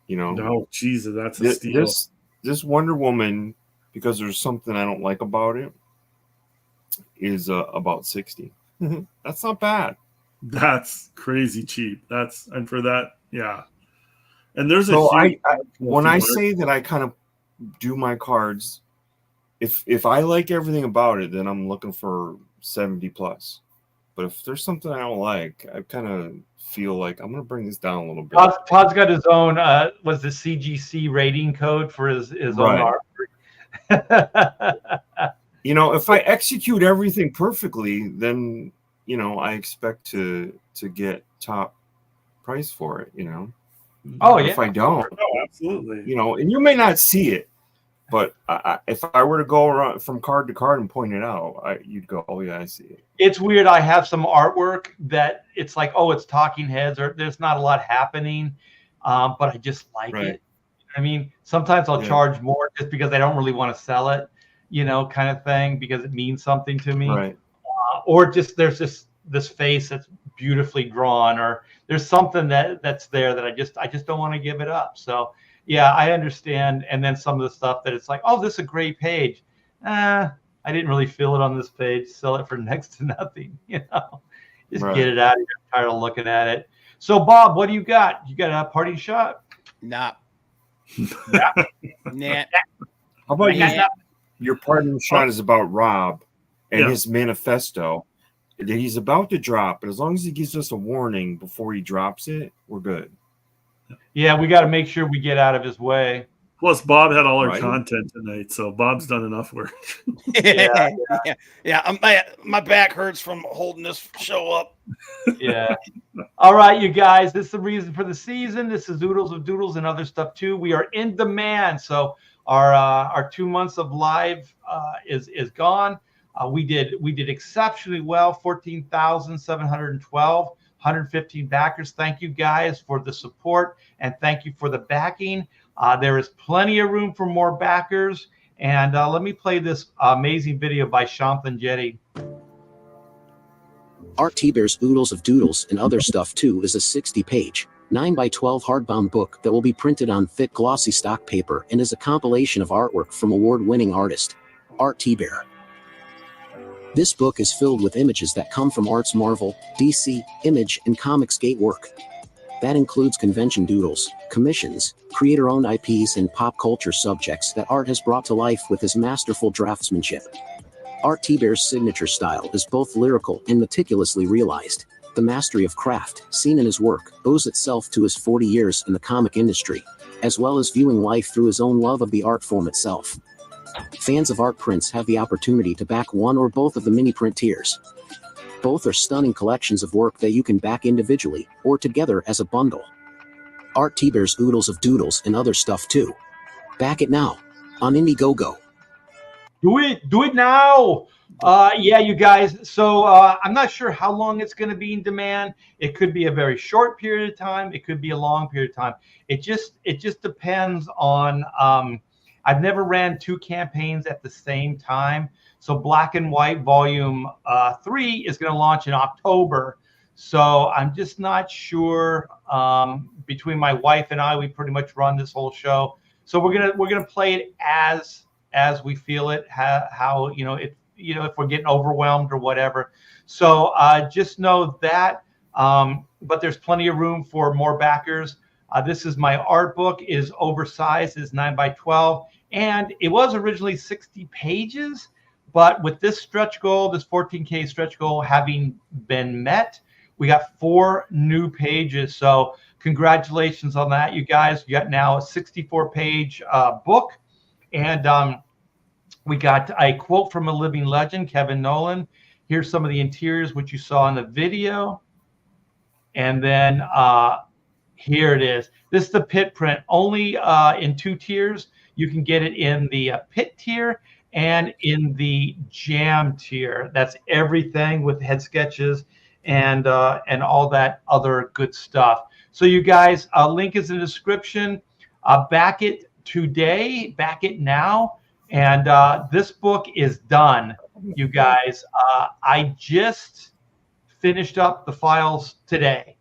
No, Jesus, that's a steal. This Wonder Woman, because there's something I don't like about it, is about 60. That's not bad. That's crazy cheap. And for that, yeah. And there's when I say that I kind of do my cards, if I like everything about it, then I'm looking for 70 plus. But if there's something I don't like, I kind of feel like I'm going to bring this down a little bit. Todd's got his own was the CGC rating code for his own art. If I execute everything perfectly, then I expect to get top price for it. Oh yeah. If I don't, absolutely. And you may not see it, but if I were to go around from card to card and point it out, you'd go, "Oh yeah, I see it." It's weird. I have some artwork that it's like, it's talking heads, or there's not a lot happening, but I just like it. I mean, sometimes I'll charge more just because I don't really want to sell it, kind of thing, because it means something to me. Right. Or just there's this face that's beautifully drawn, or there's something that's there that I just don't want to give it up. So yeah, I understand. And then some of the stuff that it's like, this is a great page. I didn't really feel it on this page. Sell it for next to nothing. Just get it out of here. I'm tired of looking at it. So Bob, what do you got? You got a parting shot? Nah. How about you? Your parting shot is about Rob and his manifesto. that he's about to drop, but as long as he gives us a warning before he drops it, we're good. Yeah, we got to make sure we get out of his way. Plus, Bob had all our Right. content tonight, so Bob's done enough work. Yeah. My back hurts from holding this show up. Yeah. All right, you guys. This is the reason for the season. This is Oodles of Doodles and other stuff too. We are in demand, so our 2 months of live is gone. We did exceptionally well. 14,712, 115 backers. Thank you guys for the support and thank you for the backing. There is plenty of room for more backers. And let me play this amazing video by Shanthan Jetty. Art T-Bear's Oodles of Doodles and Other Stuff Too is a 60-page, 9x12 hardbound book that will be printed on thick glossy stock paper and is a compilation of artwork from award-winning artist, Art T-Bear. This book is filled with images that come from Art's Marvel, DC, Image, and Comicsgate work. That includes convention doodles, commissions, creator-owned IPs, and pop culture subjects that Art has brought to life with his masterful draftsmanship. Art T-Bear's signature style is both lyrical and meticulously realized. The mastery of craft, seen in his work, owes itself to his 40 years in the comic industry, as well as viewing life through his own love of the art form itself. Fans of art prints have the opportunity to back one or both of the mini print tiers. Both are stunning collections of work that you can back individually or together as a bundle. Art T-Bear's Oodles of Doodles and Other Stuff Too. Back it now on Indiegogo. Do it now. Yeah, you guys. So I'm not sure how long it's going to be in demand. It could be a very short period of time. It could be a long period of time. It just depends on. I've never ran 2 campaigns at the same time. So Black and White Volume 3 is going to launch in October. So I'm just not sure. Between my wife and I, we pretty much run this whole show. So we're gonna play it as we feel it. How if we're getting overwhelmed or whatever. So just know that. But there's plenty of room for more backers. This is my art book. Is oversized. Is 9x12, and it was originally 60 pages. But with this stretch goal, this 14K stretch goal having been met, we got 4 new pages. So congratulations on that, you guys. You got now a 64-page book. And we got a quote from a living legend, Kevin Nolan. Here's some of the interiors, which you saw in the video. And then here it is. This is the pit print, only in 2 tiers. You can get it in the pit tier and in the jam tier. That's everything with head sketches and all that other good stuff. So you guys, link is in the description. Back it today, back it now. And this book is done, you guys. I just finished up the files today.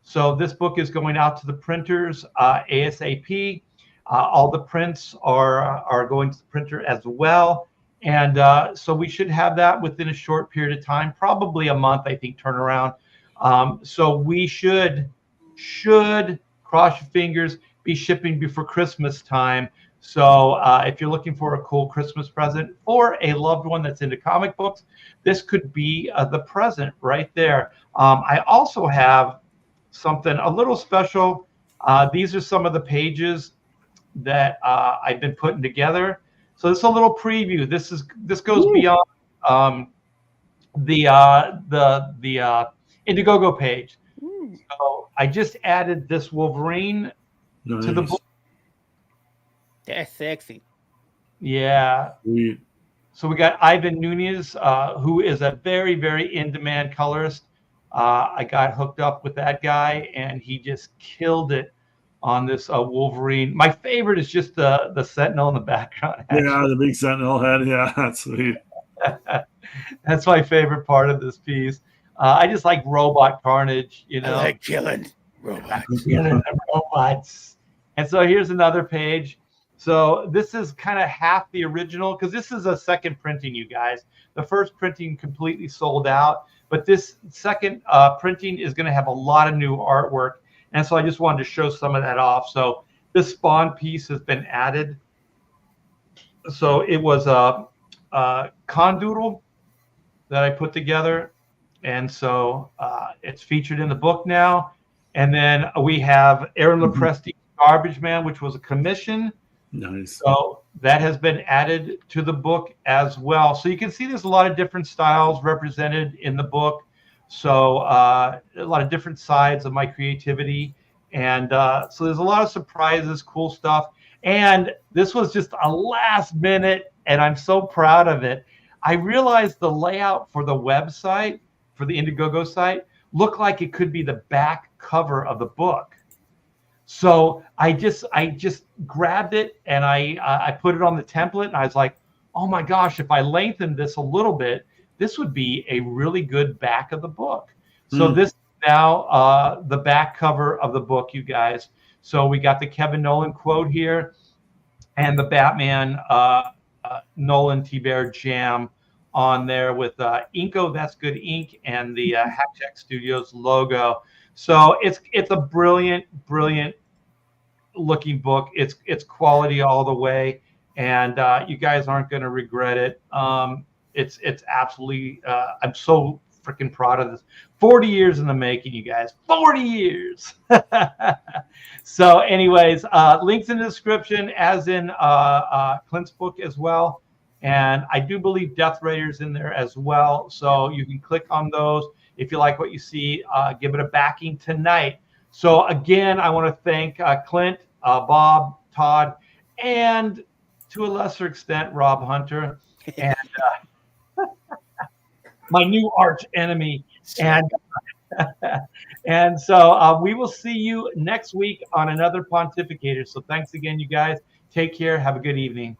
So this book is going out to the printers ASAP. All the prints are going to the printer as well. And so we should have that within a short period of time, probably a month, I think, turnaround. So we should cross your fingers, be shipping before Christmas time. So if you're looking for a cool Christmas present for a loved one that's into comic books, this could be the present right there. I also have something a little special. These are some of the pages that I've been putting together. So this is a little preview. This goes beyond the Indiegogo page. So I just added this Wolverine to the book. That's sexy. Yeah. Sweet. So we got Ivan Nunez, who is a very, very in-demand colorist. I got hooked up with that guy, and he just killed it on this Wolverine. My favorite is just the Sentinel in the background. Actually. Yeah, the big Sentinel head. Yeah, that's sweet. That's my favorite part of this piece. I just like robot carnage, you know. I like killing robots. Robots. And so here's another page. So this is kind of half the original, because this is a second printing, you guys. The first printing completely sold out, but this second printing is going to have a lot of new artwork. And so I just wanted to show some of that off. So this Spawn piece has been added. So it was a condoodle that I put together. And so it's featured in the book now. And then we have Aaron Lopresti, Garbage Man, which was a commission. Nice. So that has been added to the book as well. So you can see there's a lot of different styles represented in the book. So a lot of different sides of my creativity. And so there's a lot of surprises, cool stuff. And this was just a last minute, and I'm so proud of it. I realized the layout for the website, for the Indiegogo site, looked like it could be the back cover of the book. So I just grabbed it and I put it on the template, and I was like, oh my gosh, if I lengthened this a little bit, this would be a really good back of the book. So this is now the back cover of the book, you guys. So we got the Kevin Nolan quote here and the Batman Nolan T-Bear Jam on there with Inko, That's Good Ink, and the Hackjack Studios logo. So it's a brilliant looking book. It's quality all the way, and you guys aren't going to regret it. It's absolutely. I'm so freaking proud of this. 40 years in the making, you guys. 40 years. So, anyways, links in the description, as in Clint's book as well. And I do believe Death Raiders in there as well. So you can click on those. If you like what you see, give it a backing tonight. So again, I want to thank Clint, Bob, Todd, and to a lesser extent, Rob Hunter, and my new arch enemy. And so we will see you next week on another Pontificator. So thanks again, you guys. Take care. Have a good evening.